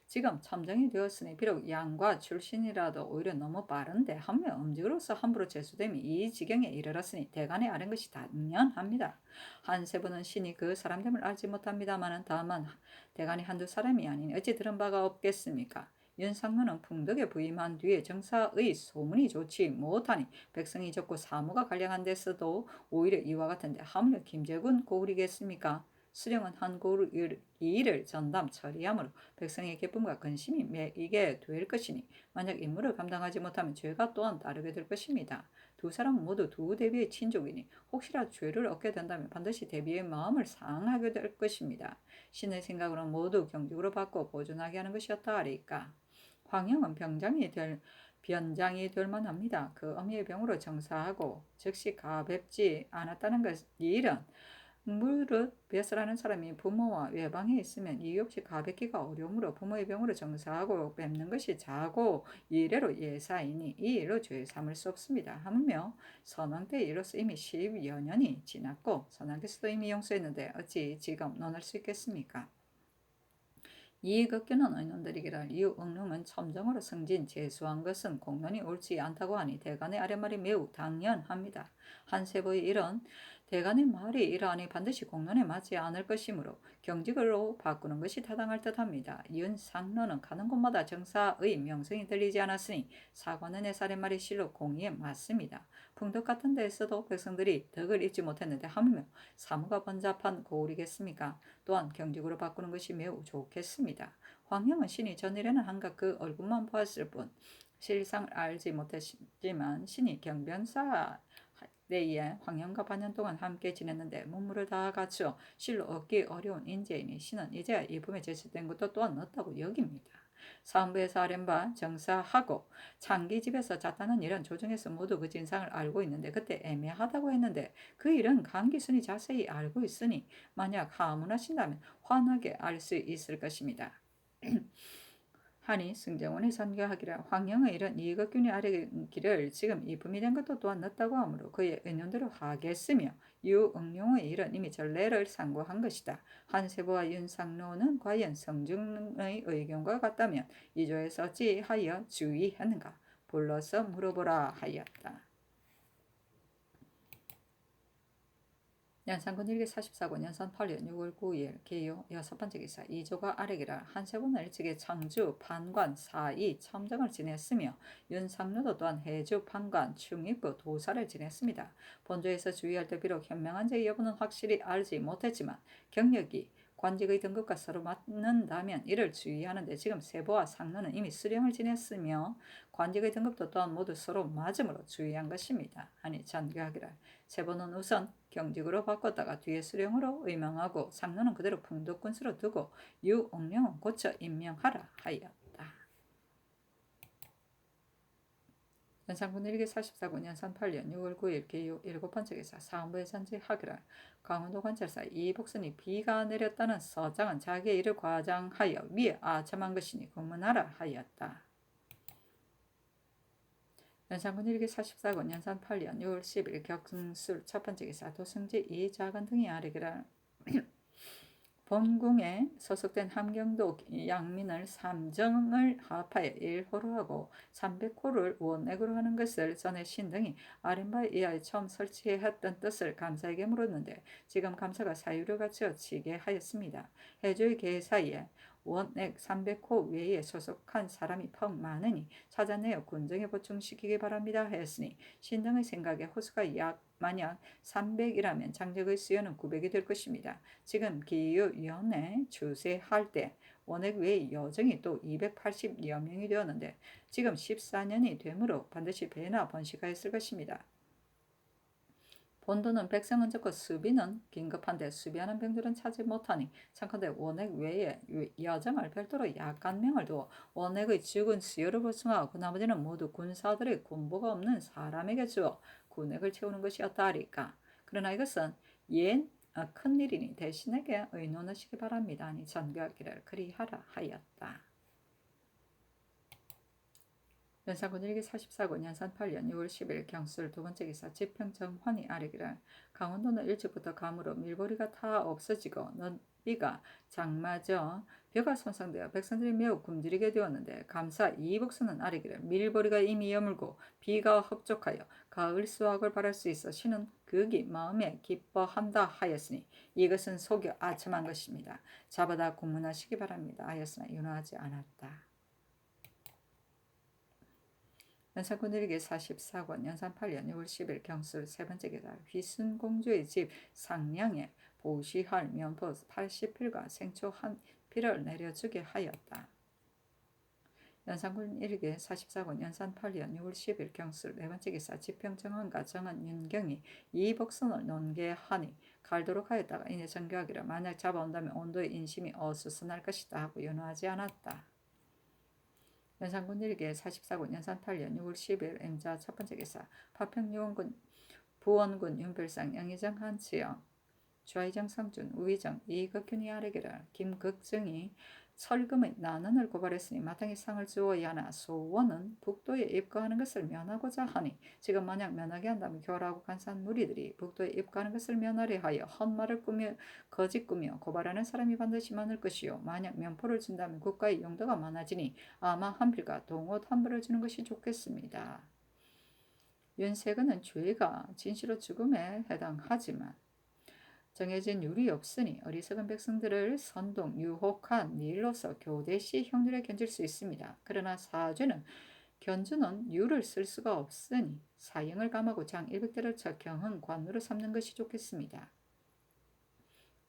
지금 참정이 되었으니 비록 양과 출신이라도 오히려 너무 빠른데 한며 음직으로서 함부로 제수됨이 이 지경에 이르렀으니 대간에 아는 것이 당연합니다. 한세부는 신이 그 사람됨을 알지 못합니다마는 다만 대간이 한두 사람이 아니니 어찌 들은 바가 없겠습니까? 윤상로는 풍덕에 부임한 뒤에 정사의 소문이 좋지 못하니 백성이 적고 사무가 간량한 데서도 오히려 이와 같은데 하물며 김제군 고울이겠습니까? 수령은 한 고을 이일을 전담 처리하므로 백성의 기쁨과 근심이 매이게 될 것이니 만약 임무를 감당하지 못하면 죄가 또한 따르게 될 것입니다. 두 사람은 모두 두 대비의 친족이니 혹시라도 죄를 얻게 된다면 반드시 대비의 마음을 상하게 될 것입니다. 신의 생각으로는 모두 경직으로 바꿔 보존하게 하는 것이었다 하리까. 황형은 변장이 될 만합니다. 그 어미의 병으로 정사하고 즉시 가뵙지 않았다는 이 일은 무릇 벼슬하는 사람이 부모와 외방에 있으면 이유 없이 가뵙기가 어려우므로 부모의 병으로 정사하고 뵙는 것이 자고 이래로 예사이니 이 일로 죄 삼을 수 없습니다. 하물며 선왕때 이로써 이미 10여 년이 지났고 선왕께서도 이미 용서했는데 어찌 지금 논할 수 있겠습니까? 이익업계는 의논들이기를 이응룡은 첨정으로 승진 제수한 것은 공론이 옳지 않다고 하니 대간의 아랫말이 매우 당연합니다. 한세부의 일은 대간의 말이 이러하니 반드시 공론에 맞지 않을 것이므로 경직으로 바꾸는 것이 타당할 듯합니다. 윤상로는 가는 곳마다 정사의 명성이 들리지 않았으니 사관은 해살의 실로 공의에 맞습니다. 풍덕 같은 데에서도 백성들이 덕을 잊지 못했는데 하물며 사무가 번잡한 고울이겠습니까? 또한 경직으로 바꾸는 것이 매우 좋겠습니다. 황형은 신이 전일에는 한갓 그 얼굴만 보았을 뿐 실상을 알지 못했지만 신이 경변사 때에 황형과 반년 동안 함께 지냈는데 문물을 다 갖추어 실로 얻기 어려운 인재이니 신은 이제야 이품에 제출된 것도 또한 없다고 여깁니다. 사헌부에서 아뢰는 바 정사하고 창기집에서 잤다는 일은 조정에서 모두 그 진상을 알고 있는데 그때 애매하다고 했는데 그 일은 강기순이 자세히 알고 있으니 만약 하문하신다면 환하게 알 수 있을 것입니다. 하니 승정원이 선교하기를 황영의 일은 이익균이 아래기를 지금 이품이 된 것도 또한 늦다고 하므로 그의 의논대로 하겠으며 유응룡의 일은 이미 전례를 상고한 것이다. 한세부와 윤상로는 과연 성중의 의견과 같다면 이조에서 어찌하여 주의했는가? 불러서 물어보라 하였다. 연산군 1기 44군 연산 8년 6월 9일 개요 6번째 기사 이조가 아래기라 한세군은 일찍이 청주 판관 사이 첨정을 지냈으며 윤상로도 또한 해주 판관 충익부 도사를 지냈습니다. 본조에서 주의할 때 비록 현명한 제 여부는 확실히 알지 못했지만 경력이 관직의 등급과 서로 맞는다면 이를 주의하는데 지금 세보와 상로는 이미 수령을 지냈으며 관직의 등급도 또한 모두 서로 맞음으로 주의한 것입니다. 아니 전교하기를 세보는 우선 경직으로 바꿨다가 뒤에 수령으로 의명하고 상로는 그대로 풍덕군수로 두고 유옥령은 고쳐 임명하라 하였다. 연산군 1기 44군 연산 8년 6월 9일 개요 7번째 기사 사헌부에 전지하기를 강원도 관찰사 이복순이 비가 내렸다는 서장은 자기의 일을 과장하여 위에 아첨한 것이니 공문하라 하였다. 연산군 1기 44군 연산 8년 6월 10일 격술 첫번째 기사 도승지 이작은 등이 아래기를 본궁에 소속된 함경도 양민을 3정을 합하여 1호로 하고 300호를 원액으로 하는 것을 전에 신등이 아랫바에 의하여 처음 설치했던 뜻을 감사에게 물었는데 지금 감사가 사유를 갖추어 치게 하였습니다. 해주의 계사에 원액 300호 외에 소속한 사람이 퍽 많으니 찾아내어 군정에 보충시키기 바랍니다 하였으니 신등의 생각에 호수가 만약 300이라면 장적의 수요는 900이 될 것입니다. 지금 기후위원회 추세할 때 원액 외의 여정이 또 280여 명이 되었는데 지금 14년이 되므로 반드시 배나 번식하였을 것입니다. 본도는 백성은 적고 수비는 긴급한데 수비하는 병들은 찾지 못하니 참컨대 원액 외에 여정을 별도로 약간명을 두어 원액의 죽은 수요를 보충하고 그 나머지는 모두 군사들의 군보가 없는 사람에게 주어 군액을 채우는 것이었다 하리까. 그러나 이것은 큰일이니 대신에게 의논하시기 바랍니다. 아니 전교하기를 그리하라 하였다. 연산군 1기 44군 연산 8년 6월 10일 경술 두번째 기사 지평정환이 아래기를 강원도는 일찍부터 가물어 밀보리가 다 없어지고 너비가 장마져 벼가 손상되어 백성들이 매우 굶주리게 되었는데 감사 이복수는 아래기를 밀보리가 이미 여물고 비가 흡족하여 가을 수확을 바랄 수 있어 신은 극이 마음에 기뻐한다 하였으니 이것은 속여 아첨한 것입니다. 잡아다 공문하시기 바랍니다 하였으나 윤호하지 않았다. 연산군 1기 44권 연산 8년 6월 10일 경술 세번째 기사 휘순공주의 집 상량에 보시할 면포 80필과 생초 한 필을 내려주게 하였다. 연산군 1기 44권 연산 8년 6월 10일 경술 네번째 기사 지평정원과 정은 윤경이 이복선을 논계하니 갈도록 하였다가 이내 정교하기를 만약 잡아온다면 온도의 인심이 어수선할 것이다 하고 연호하지 않았다. 연산군 1기 44군 연산 8년 6월 10일 M자 첫번째 기사 파평유원군 부원군 윤별상 영의정 한치영 좌의정 성준 우의정 이극균이 아래기를 김극정이 철금의 난원을 고발했으니 마땅히 상을 주어야 하나 소원은 북도에 입거하는 것을 면하고자 하니 지금 만약 면하게 한다면 교활하고 간사한 무리들이 북도에 입거하는 것을 면하려 하여 헛말을 꾸며 거짓 꾸며 고발하는 사람이 반드시 많을 것이요 만약 면포를 준다면 국가의 용도가 많아지니 아마 한필과 동옷 한 벌을 주는 것이 좋겠습니다. 윤세근은 죄가 진실로 죽음에 해당하지만 정해진 율이 없으니 어리석은 백성들을 선동, 유혹한 일로서 교대시 형률에 견질 수 있습니다. 그러나 사죄는 견주는 율을 쓸 수가 없으니 사형을 감하고 장 100대를 쳐 경흥 관으로 삼는 것이 좋겠습니다.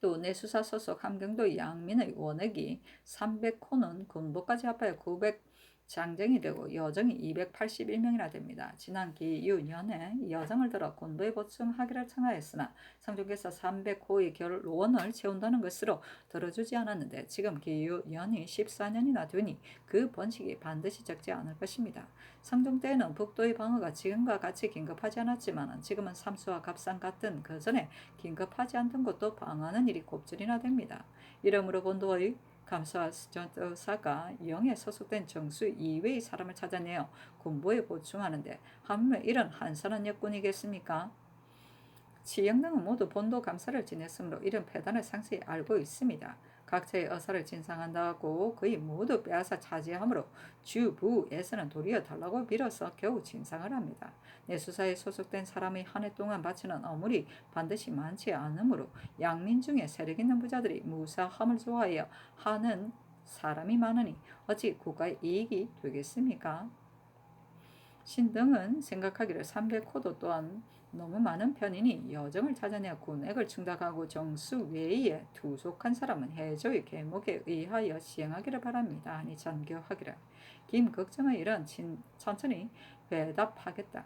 또 내수사 소속 함경도 양민의 원액이 300호는 군보까지 합하여 900 장정이 되고 여정이 281명이나 됩니다. 지난 기유년에 여정을 들어 군부에 보충하기를 청하였으나 상중께서 300호의 결론을 채운다는 것으로 들어주지 않았는데 지금 기유년이 14년이나 되니 그 번식이 반드시 적지 않을 것입니다. 상중 때에는 북도의 방어가 지금과 같이 긴급하지 않았지만 지금은 삼수와 갑산 같은 그 전에 긴급하지 않던 곳도 방어하는 일이 곱절이나 됩니다. 이러므로 본도의 감사와 전도사가 영에 소속된 정수 이외의 사람을 찾아내어 군부에 보충하는데 하물며 이런 한산한 역군이겠습니까? 지영등은 모두 본도 감사를 지냈으므로 이런 패단을 상세히 알고 있습니다. 각자의 의사를 진상한다고 거의 모두 빼앗아 차지하므로 주부에서는 도리어 달라고 빌어서 겨우 진상을 합니다. 내수사에 소속된 사람의 한 해 동안 바치는 어물이 반드시 많지 않으므로 양민 중에 세력 있는 부자들이 무사함을 좋아하여 하는 사람이 많으니 어찌 국가의 이익이 되겠습니까? 신등은 생각하기를 300호도 또한 너무 많은 편이니 여정을 찾아내어 군액을 충당하고 정수 외에 투속한 사람은 해조의 계목에 의하여 시행하기를 바랍니다. 하니 전교하기를 김걱정의 일은 천천히 회답하겠다.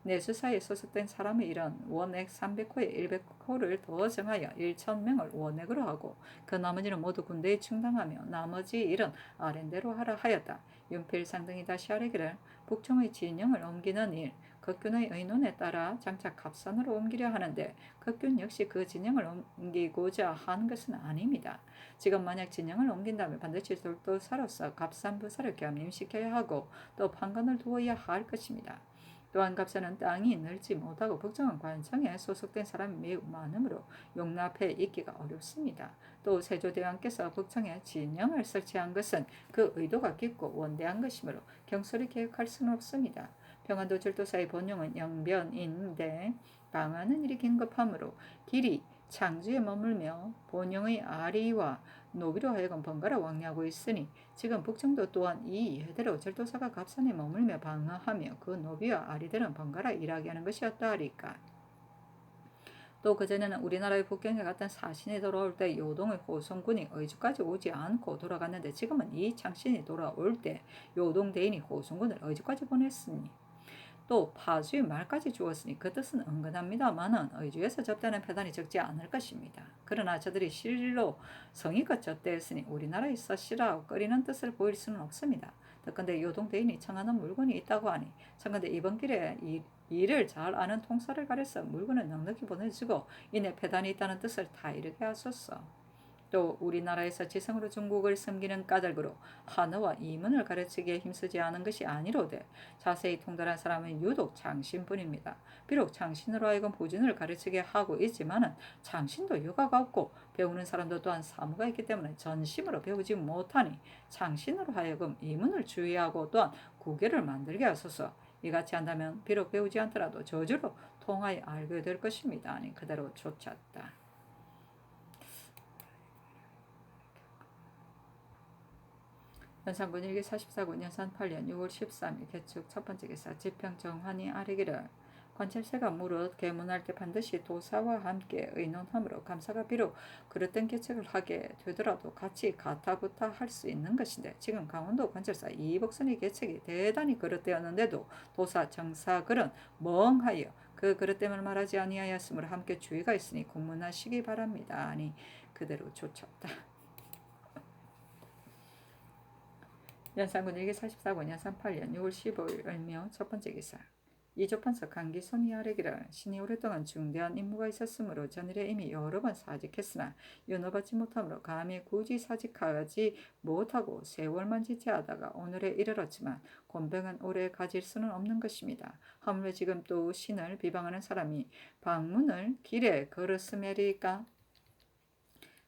내수사에 소속된 사람의 일은 원액 300호에 100호를 더 정하여 1,000명을 원액으로 하고 그 나머지는 모두 군대에 충당하며 나머지 일은 아랜대로 하라 하였다. 윤필상 등이 다시 아뢰기를 북총의 진영을 옮기는 일, 극균의 의논에 따라 장차 갑산으로 옮기려 하는데 극균 역시 그 진영을 옮기고자 하는 것은 아닙니다. 지금 만약 진영을 옮긴다면 반드시 돌도사로서 갑산 부사를 겸임시켜야 하고 또 판관을 두어야 할 것입니다. 또한 갑산은 땅이 넓지 못하고 북정은 관청에 소속된 사람이 매우 많으므로 용납해 있기가 어렵습니다. 또 세조대왕께서 북청에 진영을 설치한 것은 그 의도가 깊고 원대한 것이므로 경솔히 계획할 수는 없습니다. 평안도 절도사의 본령은 영변인데 방하는 일이 긴급하므로 길이 창주에 머물며 본령의 아리와 노비로 하여금 번갈아 왕래하고 있으니 지금 북청도 또한 이 예대로 절도사가 갑산에 머물며 방어하며 그 노비와 아리들은 번갈아 일하게 하는 것이었다 하리까. 또 그전에는 우리나라의 북경에 갔던 사신이 돌아올 때 요동의 호송군이 의주까지 오지 않고 돌아갔는데 지금은 이 창신이 돌아올 때 요동 대인이 호송군을 의주까지 보냈으니 또 파주의 말까지 주었으니 그 뜻은 은근합니다마는 의주에서 접대하는 패단이 적지 않을 것입니다. 그러나 저들이 실로 성의껏 접대했으니 우리나라에서 씨라고 끓이는 뜻을 보일 수는 없습니다. 더군데 요동 대인이 청하는 물건이 있다고 하니 청컨대 이번 길에 일을 잘 아는 통사를 가려서 물건을 넉넉히 보내주고 이내 패단이 있다는 뜻을 다 이르게 하소서. 또 우리나라에서 지성으로 중국을 섬기는 까닭으로 한어와 이문을 가르치기에 힘쓰지 않은 것이 아니로되 자세히 통달한 사람은 유독 장신뿐입니다. 비록 장신으로 하여금 보진을 가르치게 하고 있지만은 장신도 여가가 없고 배우는 사람도 또한 사무가 있기 때문에 전심으로 배우지 못하니 장신으로 하여금 이문을 주의하고 또한 구계를 만들게 하소서. 이같이 한다면 비록 배우지 않더라도 저절로 통하여 알게 될 것입니다. 아니 그대로 쫓았다. 연산군 일기 44군 연산 8년 6월 13일 개축 첫 번째 기사 지평정환이 아뢰기를 관찰세가 무릇 계문할 때 반드시 도사와 함께 의논하므로 감사가 비록 그릇된 계책을 하게 되더라도 같이 가타부타 할 수 있는 것인데 지금 강원도 관찰사 이복선의 계책이 대단히 그릇되었는데도 도사 정사글은 멍하여 그 그릇됨을 말하지 아니하였으므로 함께 주의가 있으니 공문하시기 바랍니다. 아니 그대로 쫓았다. 연산군 일기 44권 연산 8년 6월 15일 을묘 첫 번째 기사 이조판서 강기손이 아뢰기를 신이 오랫동안 중대한 임무가 있었으므로 전일에 이미 여러 번 사직했으나 윤호받지 못하므로 감히 굳이 사직하지 못하고 세월만 지체하다가 오늘에 이르렀지만 곤병은 오래 가질 수는 없는 것입니다. 하물며 지금 또 신을 비방하는 사람이 방문을 길에 걸었음이리까.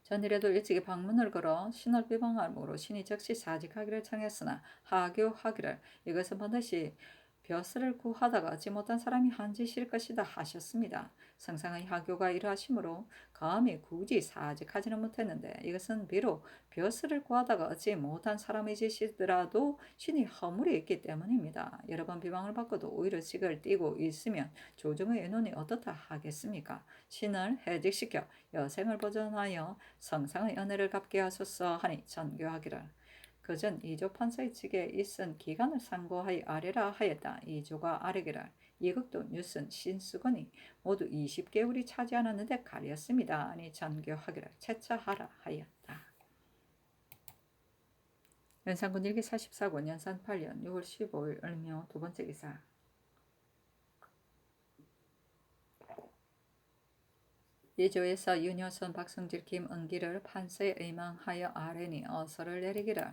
전일에도 일찍이 방문을 걸어 신을 비방함으로 신이 즉시 사직하기를 청했으나 하교하기를 이것은 반드시 벼슬을 구하다가 얻지 못한 사람이 한 짓일 것이다 하셨습니다. 성상의 하교가 이러하심으로 감히 굳이 사직하지는 못했는데 이것은 비록 벼슬을 구하다가 얻지 못한 사람의 짓이더라도 신이 허물이 있기 때문입니다. 여러 번 비방을 받고도 오히려 직을 띠고 있으면 조정의 의논이 어떻다 하겠습니까? 신을 해직시켜 여생을 보존하여 성상의 은혜를 갚게 하소서 하니 전교하기를 그전 이조 판사의 측에 있은 기간을 상고하여 아뢰라 하였다. 이조가 아뢰기를 이극도 뉴슨 신수건이 모두 20개월이 차지 않았는데 가렸습니다. 아니 전교하기를 채차하라 하였다. 연산군 일기 44권 연산 8년 6월 15일 을묘 두 번째 기사 예조에서 윤효선 박성질 김은기를 판서에 의망하여 아뢰니 어서를 내리기를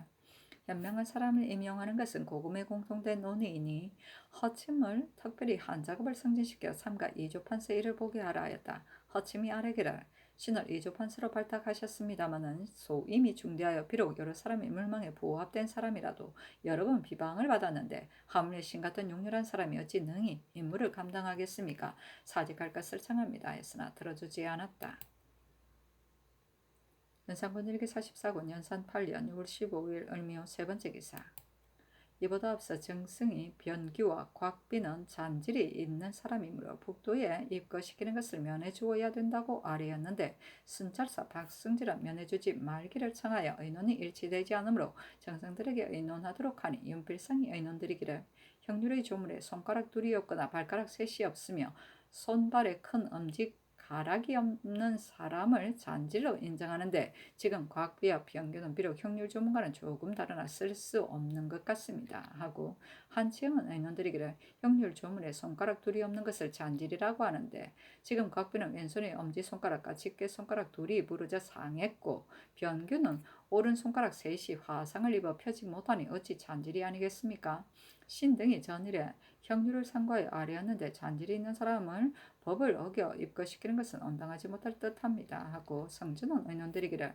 현명한 사람을 임용하는 것은 고금에 공통된 논의이니 허침을 특별히 한 작업을 승진시켜 삼가 이조 판서 일을 보게 하라 하였다. 허침이 아뢰기를 신을 이조판서로 발탁하셨습니다마는 소임이 중대하여 비록 여러 사람이 물망에 부합된 사람이라도 여러 번 비방을 받았는데 하물며 신 같은 용렬한 사람이 어찌 능히 임무를 감당하겠습니까? 사직할 것을 청합니다 했으나 들어주지 않았다. 연산군 일기 44군 연산 8년 6월 15일 을미호 세 번째 기사. 이보다 앞서 정승이 변규와 곽비는 잔질이 있는 사람이므로 북도에 입거시키는 것을 면해주어야 된다고 아뢰었는데 순찰사 박승질은 면해주지 말기를 청하여 의논이 일치되지 않으므로 정승들에게 의논하도록 하니 윤필상이 의논드리기를 형률의 조물에 손가락 둘이 없거나 발가락 셋이 없으며 손발에 큰 엄지 가락이 없는 사람을 잔질로 인정하는데 지금 곽비와 변규는 비록 형률 조문과는 조금 다르나 쓸 수 없는 것 같습니다. 하고 한치영은 의논드리기를 형률 조문에 손가락 둘이 없는 것을 잔질이라고 하는데 지금 곽비는 왼손의 엄지손가락과 집게손가락 둘이 부러져 상했고 변규는 오른손가락 셋이 화상을 입어 펴지 못하니 어찌 잔질이 아니겠습니까? 신등이 전일에 형률을 상고하여 아뢰었는데 잔질이 있는 사람을 법을 어겨 입거시키는 것은 온당하지 못할 듯합니다. 하고 성준은 의논드리기를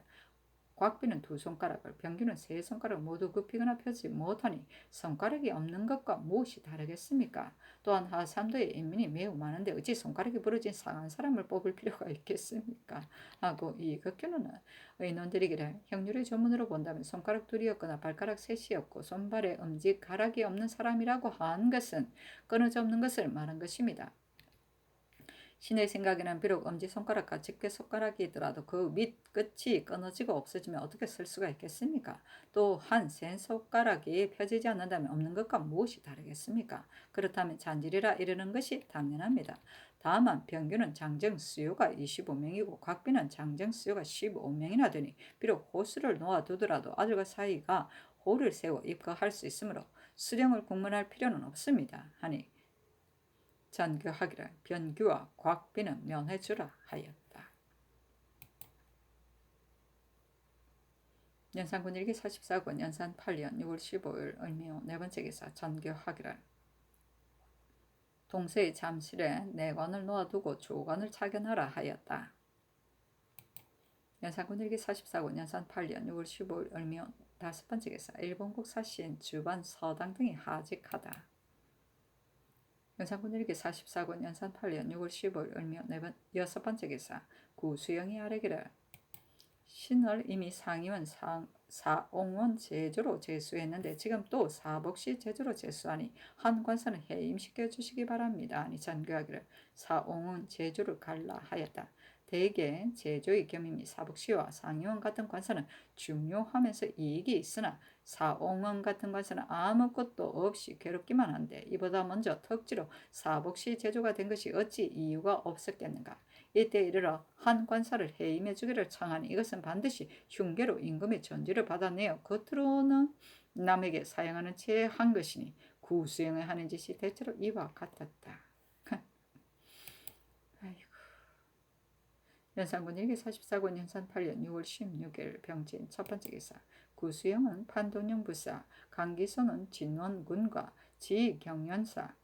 곽비는 두 손가락을 변규는 세 손가락을 모두 굽히거나 펴지 못하니 손가락이 없는 것과 무엇이 다르겠습니까? 또한 하삼도의 인민이 매우 많은데 어찌 손가락이 부러진 상한 사람을 뽑을 필요가 있겠습니까? 하고 이극규는 의논드리기를 형률의 조문으로 본다면 손가락 둘이었거나 발가락 셋이었고 손발에 엄지 가락이 없는 사람이라고 한 것은 끊어져 없는 것을 말한 것입니다. 신의 생각에는 비록 엄지손가락과 집게손가락이더라도 그 밑 끝이 끊어지고 없어지면 어떻게 쓸 수가 있겠습니까? 또 한 센 손가락이 펴지지 않는다면 없는 것과 무엇이 다르겠습니까? 그렇다면 잔질이라 이르는 것이 당연합니다. 다만 변규는 장정 수요가 25명이고 곽비는 장정 수요가 15명이나 되니 비록 호수를 놓아두더라도 아들과 사이가 호를 세워 입거할 수 있으므로 수령을 국문할 필요는 없습니다. 하니 전교하기를 변규와 곽비는 면해주라 하였다. 연산군 일기 44군 연산 8년 6월 15일 을미호 네 번째 기사 전교하기를 동서의 잠실에 내관을 놓아두고 조관을 차견하라 하였다. 연산군 일기 44군 연산 8년 6월 15일 을미호 다섯 번째 기사 일본국 사신 주반 서당 등이 하직하다. 연산군 일기 44군 연산 8년 6월 15일 을미호 여섯 번째 기사 구수영이 아뢰기를 신을 이미 상임은 사옹원 제주로 제수했는데 지금 또 사복시 제주로 제수하니 한 관사는 해임시켜 주시기 바랍니다. 아니 전교하기를 사옹원 제주를 갈라 하였다. 대개 제주의 겸임이 사복시와 상임원 같은 관사는 중요하면서 이익이 있으나 사옹원 같은 관사는 아무것도 없이 괴롭기만 한데 이보다 먼저 특지로 사복시 제주가 된 것이 어찌 이유가 없었겠는가. 이때 이르러 한 관사를 해임해 주기를 청하니 이것은 반드시 흉계로 임금의 전지를 받아내어 겉으로는 남에게 사용하는 채 한 것이니 구수영을 하는 짓이 대체로 이와 같았다. 아이고. 연산군 일기 44군 연산 8년 6월 16일 병진 첫 번째 기사 구수영은 판돈영 부사, 강기선은 진원군과 지경연사,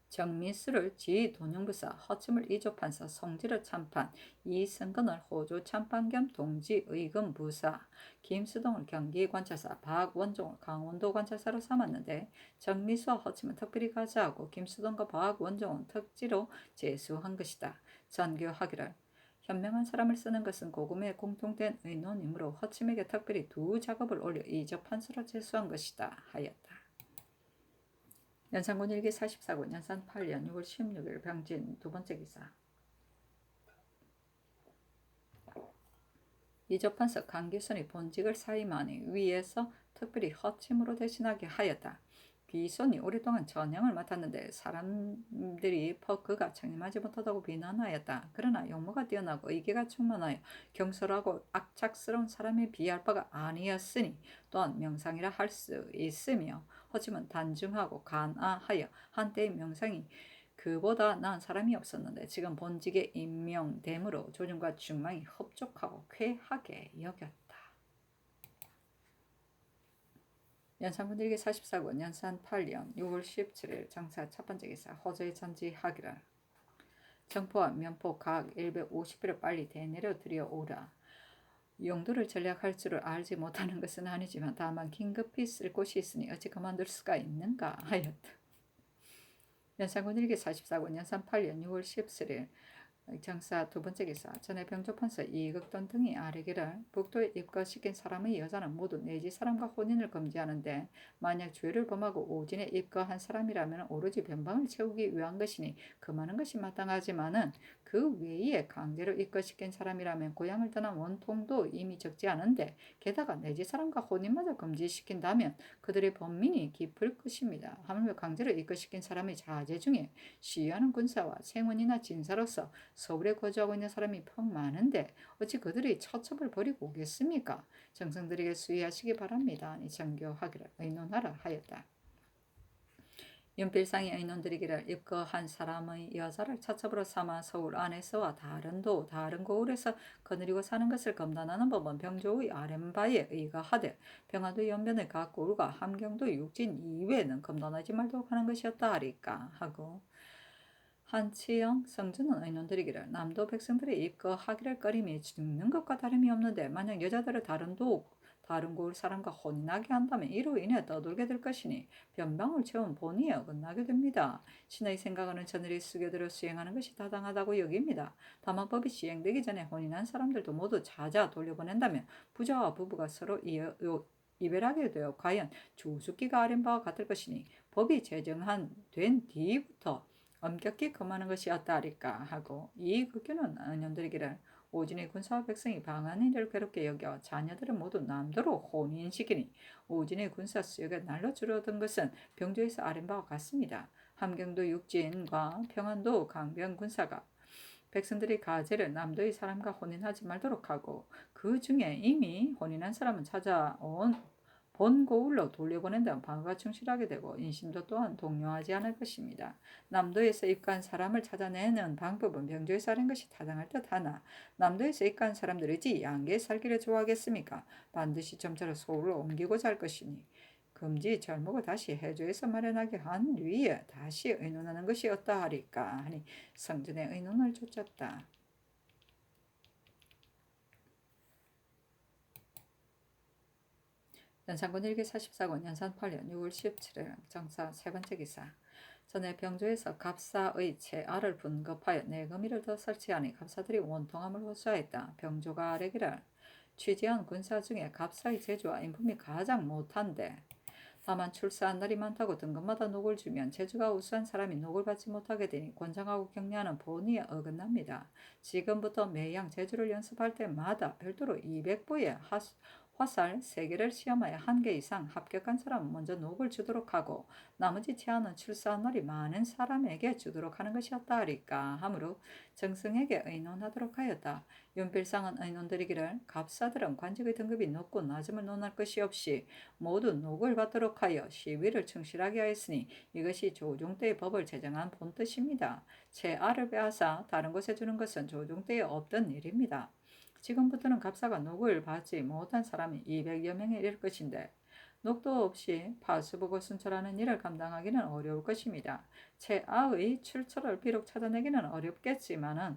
정미수를 지도령부사, 허침을 이조판사, 성지를 참판, 이승건을 호주 참판 겸 동지 의금 부사, 김수동을 경기관찰사, 박원종을 강원도 관찰사로 삼았는데 정미수와 허침은 특별히 가자하고 김수동과 박원종은 특지로 제수한 것이다. 전교하기를 현명한 사람을 쓰는 것은 고금의 공통된 의논이므로 허침에게 특별히 두 작업을 올려 이조판사로 제수한 것이다 하였다. 연산군 일기 44군 연산 8년 6월 16일 병진 두 번째 기사 이조판서 강기선이 본직을 사임하니 위에서 특별히 허침으로 대신하게 하였다. 비손이 오랫동안 전형을 맡았는데 사람들이 그가 책임하지 못하다고 비난하였다. 그러나 용모가 뛰어나고 의기가 충만하여 경솔하고 악착스러운 사람에 비할 바가 아니었으니 또한 명상이라 할 수 있으며 허침은 단중하고 간아하여 한때의 명상이 그보다 나은 사람이 없었는데 지금 본직에 임명됨으로 조정과 중망이 흡족하고 쾌하게 여겼다. 연산군 일기 44군 연산 8년 6월 17일 장사 첫 번째 기사 호저의 전지하기를 정포와 면포 각 150배를 빨리 대내려 들여오라. 용도를 전략할 줄을 알지 못하는 것은 아니지만 다만 긴급히 쓸 곳이 있으니 어찌 그만둘 수가 있는가 하였다. 연산군 일기 44권 연산 8년 6월 17일 정사 두 번째 기사 전에 병조판서 이극돈 등이 아뢰기를 북도에 입거시킨 사람의 여자는 모두 내지 사람과 혼인을 금지하는데 만약 죄를 범하고 오진에 입거한 사람이라면 오로지 변방을 채우기 위한 것이니 금하는 것이 마땅하지만은 그 외에 강제로 입거시킨 사람이라면 고향을 떠난 원통도 이미 적지 않은데 게다가 내지 사람과 혼인마저 금지시킨다면 그들의 범민이 깊을 것입니다. 하물며 강제로 입거시킨 사람의 자제 중에 시위하는 군사와 생원이나 진사로서 서울에 거주하고 있는 사람이 퍽 많은데 어찌 그들이 처첩을 벌이고 오겠습니까? 정성들에게 수의하시기 바랍니다. 아니 정교하기를 의논하라 하였다. 윤필상이 의논드리기를 입거한 사람의 여자를 처첩으로 삼아 서울 안에서와 다른 고을에서 거느리고 사는 것을 검단하는 법은 병조의 아랫바에 의거하되 병화도 연변의 각 고을과 함경도 육진 이외에는 검단하지 말도록 하는 것이었다 하리까 하고 한치영 성준은 의논드리기를 남도 백성들이 입거하기를 꺼림이 죽는 것과 다름이 없는데 만약 여자들을 다른 고을 사람과 혼인하게 한다면 이로 인해 떠돌게 될 것이니 변방을 채운 본의에 어긋나게 됩니다. 신의 생각하는 저들이 수교대로 수행하는 것이 타당하다고 여깁니다. 다만 법이 시행되기 전에 혼인한 사람들도 모두 자자 돌려보낸다면 부자와 부부가 서로 이별하게 되어 과연 주숙기가 아린 바와 같을 것이니 법이 제정된 뒤부터 엄격히 금하는 것이었다 하리까 하고 이 극교는 은연들이기를 오진의 군사와 백성이 방한 이를 괴롭게 여겨 자녀들은 모두 남도로 혼인시키니 오진의 군사 수요가 날로 줄어든 것은 병조에서 아린 바와 같습니다. 함경도 육진과 평안도 강변 군사가 백성들이 가제를 남도의 사람과 혼인하지 말도록 하고 그 중에 이미 혼인한 사람은 찾아온 본고을로 돌려보낸다면 방어가 충실하게 되고 인심도 또한 동요하지 않을 것입니다. 남도에서 입간 사람을 찾아내는 방법은 병조에서 하는 것이 타당할 듯하나 남도에서 입간 사람들이지 양계에 살기를 좋아하겠습니까? 반드시 점차로 서울로 옮기고자 할 것이니 금지 절목을 다시 해조에서 마련하게 한 뒤에 다시 의논하는 것이었다 하리까 하니 성전의 의논을 좇았다. 연산군 일기 44권 연산 8년 6월 17일 정사 세 번째 기사 전에 병조에서 갑사의 채알을 분급하여 내금이를 더 설치하니 갑사들이 원통함을 호소하였다. 병조가 아뢰기를 취재한 군사 중에 갑사의 재주와 인품이 가장 못한데 다만 출사한 날이 많다고 등급마다 녹을 주면 재주가 우수한 사람이 녹을 받지 못하게 되니 권장하고 격려하는 본의에 어긋납니다. 지금부터 매양 재주를 연습할 때마다 별도로 200보의 화살 3개를 시험하여 1개 이상 합격한 사람은 먼저 녹을 주도록 하고 나머지 제한은 출사한 날이 많은 사람에게 주도록 하는 것이었다 하리까 하므로 정승에게 의논하도록 하였다. 윤필상은 의논드리기를 갑사들은 관직의 등급이 높고 낮음을 논할 것이 없이 모두 녹을 받도록 하여 시위를 충실하게 하였으니 이것이 조종 때의 법을 제정한 본뜻입니다. 채알을 빼앗아 다른 곳에 주는 것은 조종 때에 없던 일입니다. 지금부터는 갑사가 녹을 받지 못한 사람이 200여 명에 이를 것인데 녹도 없이 파수보고 순찰하는 일을 감당하기는 어려울 것입니다. 채아의 출처를 비록 찾아내기는 어렵겠지만은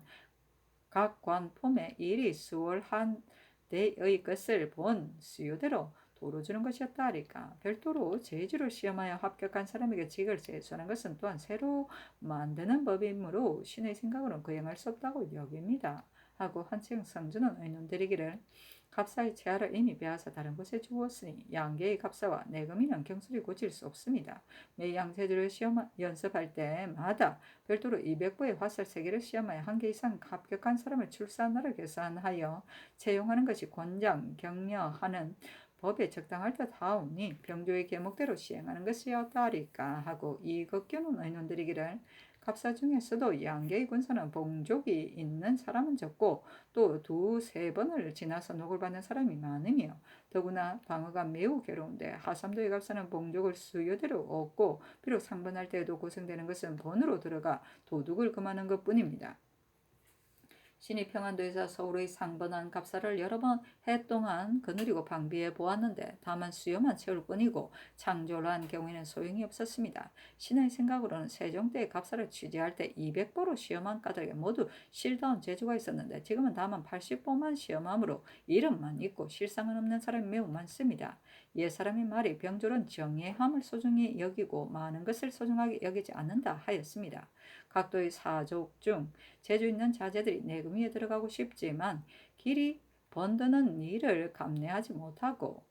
각 관품의 일이 수월한 데의 것을 본 수요대로 도로 주는 것이었다 하리까. 별도로 제주를 시험하여 합격한 사람에게 직을 제수하는 것은 또한 새로 만드는 법이므로 신의 생각으로는 거행할 수 없다고 여깁니다. 하고 한층 성주는 의논드리기를 갑사의 채아를 이미 빼앗아 다른 곳에 주었으니 양계의 갑사와 내금이는 경술이 고칠 수 없습니다. 매 양제주를 연습할 때마다 별도로 200보의 화살 3개를 시험하여 1개 이상 합격한 사람을 출사한 날을 계산하여 채용하는 것이 권장, 격려하는 법에 적당할 듯하오니 병조의 계목대로 시행하는 것이었다 하리까 하고 이극교는 의논드리기를 갑사 중에서도 양계의 군사는 봉족이 있는 사람은 적고 또 2-3번을 지나서 녹을 받는 사람이 많으며 더구나 방어가 매우 괴로운데 하삼도의 갑사는 봉족을 수요대로 얻고 비록 상번할 때에도 고생되는 것은 번으로 들어가 도둑을 금하는 것뿐입니다. 신이 평안도에서 서울의 상번한 갑사를 여러 번 해 동안 거느리고 방비해 보았는데 다만 수요만 채울 뿐이고 창조를 한 경우에는 소용이 없었습니다. 신의 생각으로는 세종대의 갑사를 취재할 때 200보로 시험한 까닭에 모두 실다운 재주가 있었는데 지금은 다만 80보만 시험함으로 이름만 있고 실상은 없는 사람이 매우 많습니다. 옛사람의 말이 병졸은 정예함을 소중히 여기고 많은 것을 소중하게 여기지 않는다 하였습니다. 각도의 사족 중 재주 있는 자제들이 내금 위에 들어가고 싶지만 길이 번드는 일을 감내하지 못하고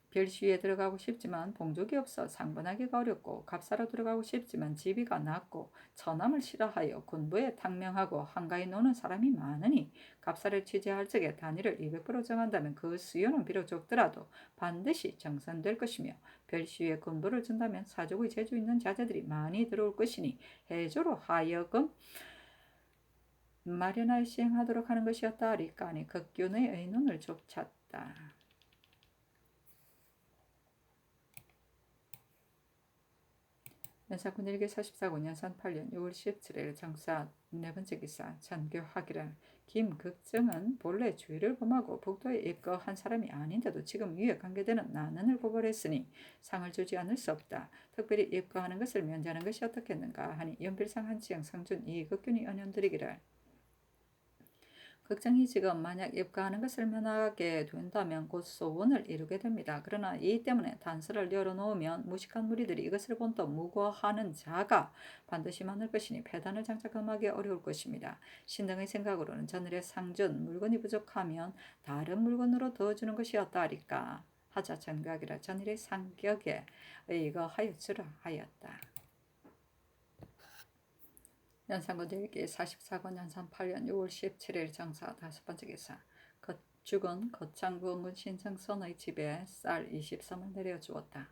별시위에 들어가고 싶지만 봉족이 없어 상번하기가 어렵고 갑사로 들어가고 싶지만 지비가 낮고 처남을 싫어하여 군부에 탕명하고 한가히 노는 사람이 많으니 갑사를 취재할 적에 단위를 200% 정한다면 그 수요는 비록 적더라도 반드시 정산될 것이며 별시위에 군부를 준다면 사족의 재주 있는 자제들이 많이 들어올 것이니 해조로 하여금 마련하여 시행하도록 하는 것이었다 하리까니 극균의 의논을 좁혔다. 연사군 일기 44군 연산 8년 6월 17일 장사 네 번째 기사 전교하기를 김극정은 본래 주의를 범하고 북도에 입거한 사람이 아닌데도 지금 위에 관계되는 난언을 고발했으니 상을 주지 않을 수 없다. 특별히 입거하는 것을 면제하는 것이 어떻겠는가 하니 연필상 한치영 상준 이극균이 언연드리기를 극정이 지금 만약 입가하는 것을 면하게 된다면 곧 소원을 이루게 됩니다. 그러나 이 때문에 단서를 열어놓으면 무식한 무리들이 이것을 본떠 무고하는 자가 반드시 많을 것이니 패단을 장차 금하기 어려울 것입니다. 신등의 생각으로는 전일의 상준 물건이 부족하면 다른 물건으로 더 주는 것이었다 하리까 하자 전각이라 전일의 상격에 의거하였으라 하였다. 연산군 일기 44권 연산 8년 6월 17일 정사 다섯 번째 기사 죽은 거창구 은군 신성선의 집에 쌀 23을 내려주었다.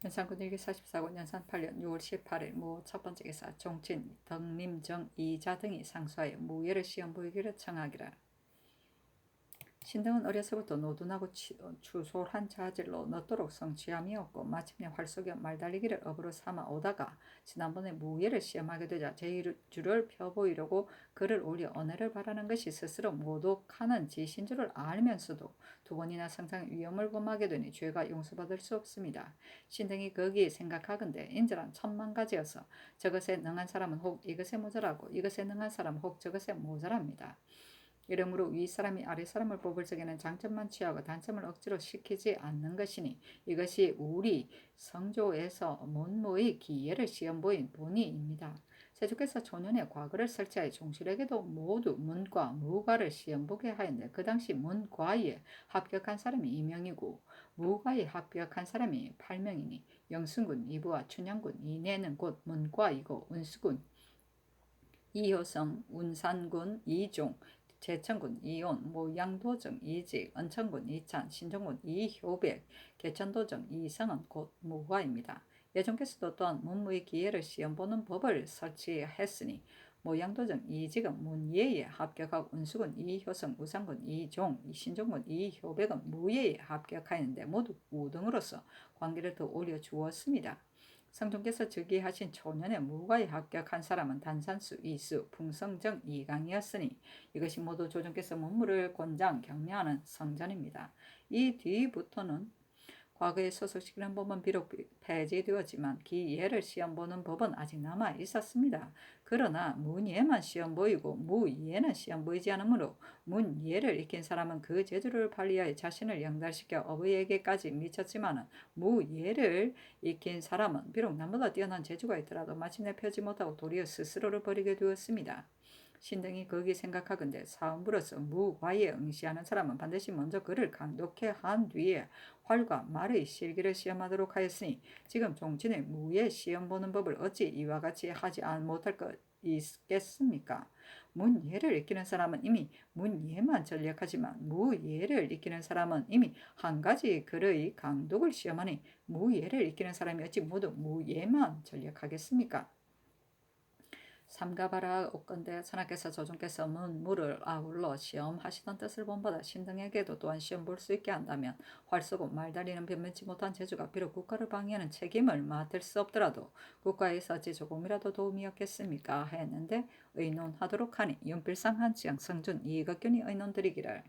연산군 일기 44권 연산 8년 6월 18일 무 첫 번째 기사 종친, 덕림정, 이자 등이 상소하여 무예를 시험 보이기를 청하기라. 신등은 어려서부터 노둔하고 추솔한 자질로 너도록 성취함이 없고 마침내 활속에 말달리기를 업으로 삼아 오다가 지난번에 무예를 시험하게 되자 제주를 펴보이려고 글을 올려 언해를 바라는 것이 스스로 모독하는 짓인 줄을 알면서도 두 번이나 상상 위험을 범하게 되니 죄가 용서받을 수 없습니다. 신등이 거기에 생각하건대 인절한 천만가지여서 저것에 능한 사람은 혹 이것에 모자라고 이것에 능한 사람은 혹 저것에 모자랍니다. 이러므로 윗사람이 아랫사람을 뽑을 적에는 장점만 취하고 단점을 억지로 시키지 않는 것이니 이것이 우리 성조에서 문무의 기예를 시험보인 본의입니다. 세조께서 초년에 과거를 설치하여 종실에게도 모두 문과 무과를 시험보게 하였는데 그 당시 문과에 합격한 사람이 2명이고 무과에 합격한 사람이 8명이니 영순군 2부와 춘향군 2내는 곧 문과이고 운수군 이효성, 운산군 2종, 제천군 이온, 모양도정 이직, 은천군 이찬, 신정군 이효백, 개천도정 이성은 곧 무과입니다. 예종께서도 또한 문무의 기예를 시험보는 법을 설치했으니 모양도정 이직은 문예에 합격하고 운수군 이효성, 우산군 이종, 신정군 이효백은 무예에 합격하였는데 모두 우등으로서 관계를 더 올려주었습니다. 성종께서 즉위하신 초년에 무과에 합격한 사람은 단산수 이수, 풍성정 이강이었으니 이것이 모두 조정께서 문무를 권장 격려하는 성전입니다. 이 뒤부터는 과거에 소속시키는 법은 비록 폐지되었지만 기예를 시험 보는 법은 아직 남아 있었습니다. 그러나 문예만 시험 보이고 무예는 시험 보이지 않으므로 문예를 익힌 사람은 그 재주를 발휘하여 자신을 영달시켜 어부에게까지 미쳤지만 무예를 익힌 사람은 비록 남보다 뛰어난 재주가 있더라도 마침내 펴지 못하고 도리어 스스로를 버리게 되었습니다. 신등이 거기 생각하건대 사음부로서 무과에 응시하는 사람은 반드시 먼저 그를 강독해 한 뒤에 활과 말의 실기를 시험하도록 하였으니 지금 종친의 무예 시험 보는 법을 어찌 이와 같이 하지 못할 것 있겠습니까? 문예를 익히는 사람은 이미 문예만 전력하지만 무예를 익히는 사람은 이미 한 가지 글의 강독을 시험하니 무예를 익히는 사람이 어찌 모두 무예만 전력하겠습니까? 삼가바라 옷건대 선하께서 조정께서 문무를 아울러 시험하시던 뜻을 본받아 신등에게도 또한 시험 볼 수 있게 한다면 활 쏘고 말다리는 변변치 못한 제주가 비록 국가를 방해하는 책임을 맡을 수 없더라도 국가에서 어찌 조금이라도 도움이었겠습니까 했는데 의논하도록 하니 윤필상 한치영 성준 이익균이 의논드리기를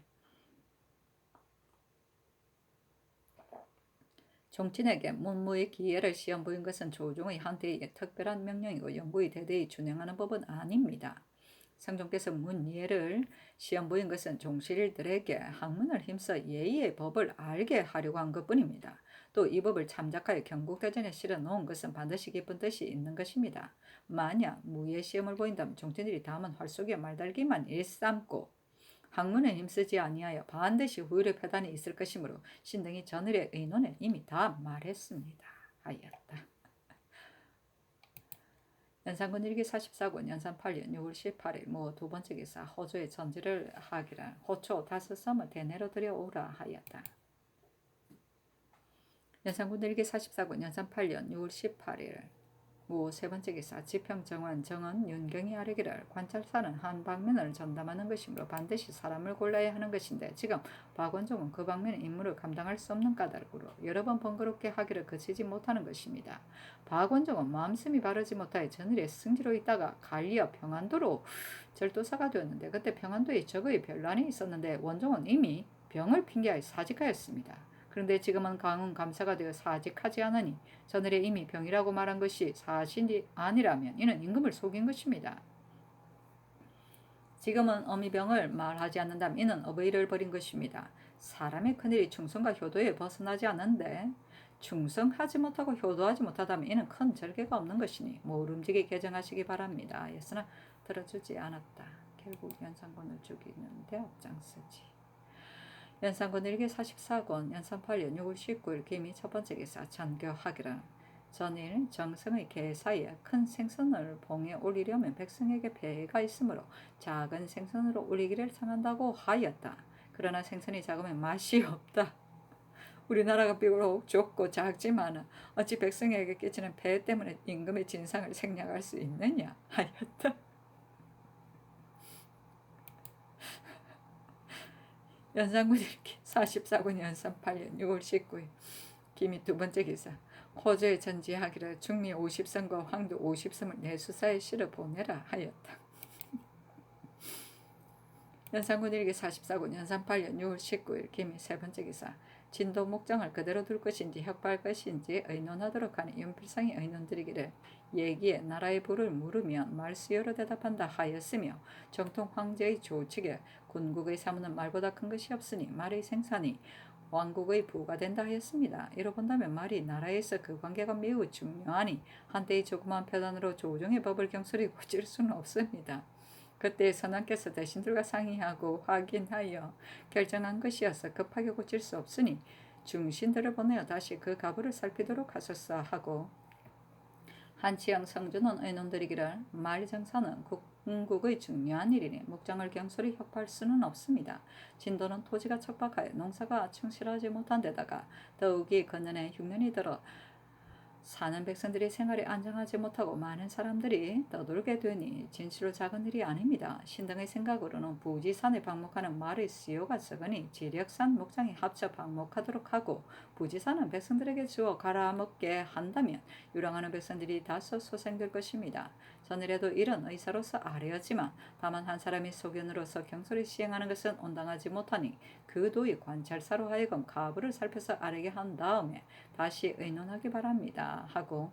종친에게 문무의 기회를 시험 부인 것은 조종의 한테에게 특별한 명령이고 영구히 대대히 준행하는 법은 아닙니다. 성종께서 문예를 시험 부인 것은 종실들에게 학문을 힘써 예의의 법을 알게 하려고 한 것뿐입니다. 또 이 법을 참작하여 경국대전에 실어 놓은 것은 반드시 깊은 뜻이 있는 것입니다. 만약 무예 시험을 보인다면 종친들이 다음은 활쏘기와 말달기만 일삼고 학문에 힘쓰지 아니하여 반드시 후일의 패단이 있을 것이므로 신등이 전일의 의논에 이미 다 말했습니다. 하였다. 연산군 일기 44군 연산 8년 6월 18일 두 번째 기사 호조의 전지를 하기라 호초 5섬을 대내로 들여오라 하였다. 연산군 일기 44군 연산 8년 6월 18일 세 번째 기사 지평 정원 정은 윤경이 아뢰기를 관찰사는 한 방면을 전담하는 것이므로 반드시 사람을 골라야 하는 것인데 지금 박원종은 그 방면의 임무를 감당할 수 없는 까닭으로 여러 번 번거롭게 하기를 그치지 못하는 것입니다. 박원종은 마음씀이 바르지 못하여 전일에 승지로 있다가 갈리어 평안도로 절도사가 되었는데 그때 평안도에 적의 변란이 있었는데 원종은 이미 병을 핑계하여 사직하였습니다. 그런데 지금은 강은 감사가 되어 사직하지 않으니 전일에 이미 병이라고 말한 것이 사실이 아니라면 이는 임금을 속인 것입니다. 지금은 어미병을 말하지 않는다면 이는 어버이를 버린 것입니다. 사람의 큰일이 충성과 효도에 벗어나지 않는데 충성하지 못하고 효도하지 못하다면 이는 큰 절개가 없는 것이니 모름지기 개정하시기 바랍니다. 했으나 들어주지 않았다. 결국 연산군을 죽이는데 앞장서지. 연산군 일기 44권 연산 8년 6월 19일 김이 첫 번째 기사 전교하기라 전일 정성의 계사에 큰 생선을 봉에 올리려면 백성에게 폐해가 있으므로 작은 생선으로 올리기를 청한다고 하였다. 그러나 생선이 작으면 맛이 없다. 우리나라가 비록 좁고 작지만 어찌 백성에게 끼치는 폐해 때문에 임금의 진상을 생략할 수 있느냐 하였다. 연산군 일기 44군 연산 8년 6월 19일 김이 두 번째 기사 호조에 전지하기를 중미 50섬과 황도 50섬을 내수사에 실어 보내라 하였다. 연산군 일기 44군 연산 8년 6월 19일 김이 세 번째 기사 진도 목장을 그대로 둘 것인지 혁파할 것인지 의논하도록 하니 윤필상이 의논드리기를 예기에 나라의 부를 물으면 말수여로 대답한다 하였으며 정통 황제의 조칙에 군국의 사무는 말보다 큰 것이 없으니 말의 생산이 왕국의 부가 된다 하였습니다. 이로 본다면 말이 나라에서 그 관계가 매우 중요하니 한때의 조그만 패단으로 조정의 법을 경솔히 고칠 수는 없습니다. 그때 선왕께서 대신들과 상의하고 확인하여 결정한 것이어서 급하게 고칠 수 없으니 중신들을 보내어 다시 그 가부를 살피도록 하소서 하고 한치영 성준은 의논드리기를 말정사는 국국의 중요한 일이니 목장을 경솔히 협할 수는 없습니다. 진도는 토지가 척박하여 농사가 충실하지 못한 데다가 더욱이 건년에 흉년이 들어 사는 백성들이 생활이 안정하지 못하고 많은 사람들이 떠돌게 되니 진실로 작은 일이 아닙니다. 신등의 생각으로는 부지산에 방목하는 말의 수요가 적으니 지력산 목장에 합쳐 방목하도록 하고 부지산은 백성들에게 주어 갈아먹게 한다면 유랑하는 백성들이 다소 소생될 것입니다. 전일에도 이런 의사로서 아뢰었지만 다만 한 사람이 소견으로서 경솔히 시행하는 것은 온당하지 못하니 그 도의 관찰사로 하여금 가부를 살펴서 아뢰게 한 다음에 다시 의논하기 바랍니다. 하고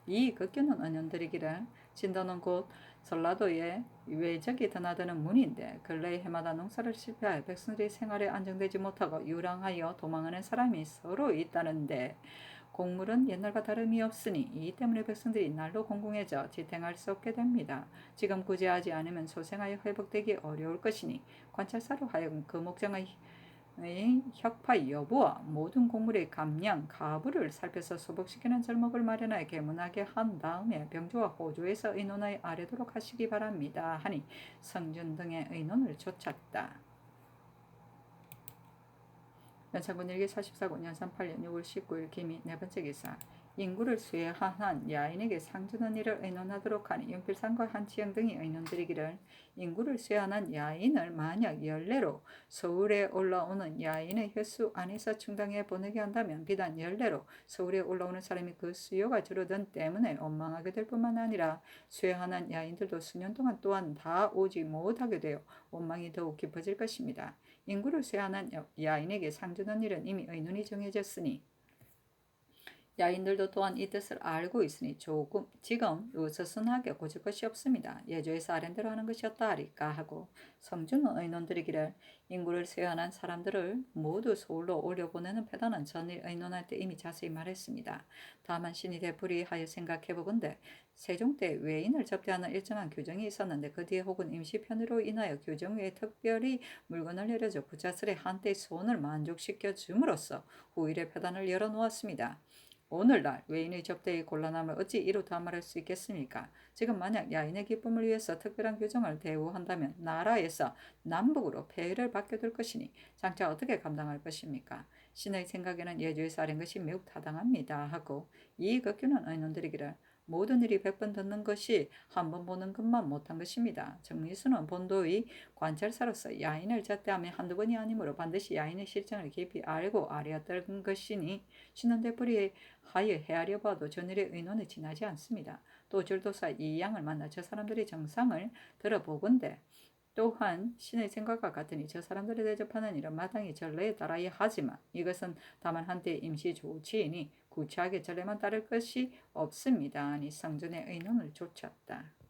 이 극견은 의논드리기를 진도는 곧 전라도에 외적이 드나드는 문인데 근래에 해마다 농사를 실패하여 백성들이 생활에 안정되지 못하고 유랑하여 도망하는 사람이 서로 있다는데 곡물은 옛날과 다름이 없으니 이 때문에 백성들이 날로 공공해져 지탱할 수 없게 됩니다. 지금 구제하지 않으면 소생하여 회복되기 어려울 것이니 관찰사로 하여금 그 목장의 혁파 여부와 모든 곡물의 감량, 가부를 살펴서 소복시키는 절목을 마련하여 개문하게 한 다음에 병조와 호조에서 의논하여 아뢰도록 하시기 바랍니다. 하니 성준 등의 의논을 좇았다. 연산군 일기 44군 연산 8년 6월 19일 김이 네 번째 기사 인구를 수혜한 야인에게 상 주는 일을 의논하도록 하니 윤필상과 한치영 등이 의논드리기를 인구를 수혜한 야인을 만약 연례로 서울에 올라오는 야인의 횟수 안에서 충당해 보내게 한다면 비단 연례로 서울에 올라오는 사람이 그 수요가 줄어든 때문에 원망하게 될 뿐만 아니라 수혜한 야인들도 수년 동안 또한 다 오지 못하게 되어 원망이 더욱 깊어질 것입니다. 인구를 수혜한 야인에게 상 주는 일은 이미 의논이 정해졌으니 야인들도 또한 이 뜻을 알고 있으니 지금 으스스하게 고칠 것이 없습니다. 예조에서 아랜대로 하는 것이었다 하리까 하고 성주는 의논드리기를 인구를 세연한 사람들을 모두 서울로 올려보내는 패단은 전일 의논할 때 이미 자세히 말했습니다. 다만 신이 되풀이하여 생각해보건대 세종 때 외인을 접대하는 일정한 규정이 있었는데 그 뒤에 혹은 임시 편의로 인하여 규정 외에 특별히 물건을 내려줘 부자슬의 한때 소원을 만족시켜 줌으로써 후일의 패단을 열어놓았습니다. 오늘날 외인의 접대의 곤란함을 어찌 이루 말할 수 있겠습니까? 지금 만약 야인의 기쁨을 위해서 특별한 규정을 대우한다면 나라에서 남북으로 폐해를 받게 될 것이니 장차 어떻게 감당할 것입니까? 신의 생각에는 예조에서 아린 것이 매우 타당합니다 하고 이극규는 의논드리기를 모든 일이 100번 듣는 것이 한 번 보는 것만 못한 것입니다. 정미수는 본도의 관찰사로서 야인을 접대하면 한두 번이 아니므로 반드시 야인의 실정을 깊이 알고 아뢰었던 것이니 신은 되풀이 하여 헤아려 봐도 전일의 의논이 지나지 않습니다. 또 절도사 이양을 만나 저 사람들의 정상을 들어보건대 또한 신의 생각과 같으니 저 사람들에 대접하는 일은 마땅히 전례에 따라야 하지만 이것은 다만 한때의 임시 조치이니 구차하게 전례만 따를 것이 없습니다. 아니 성전의 의논을 좇았다.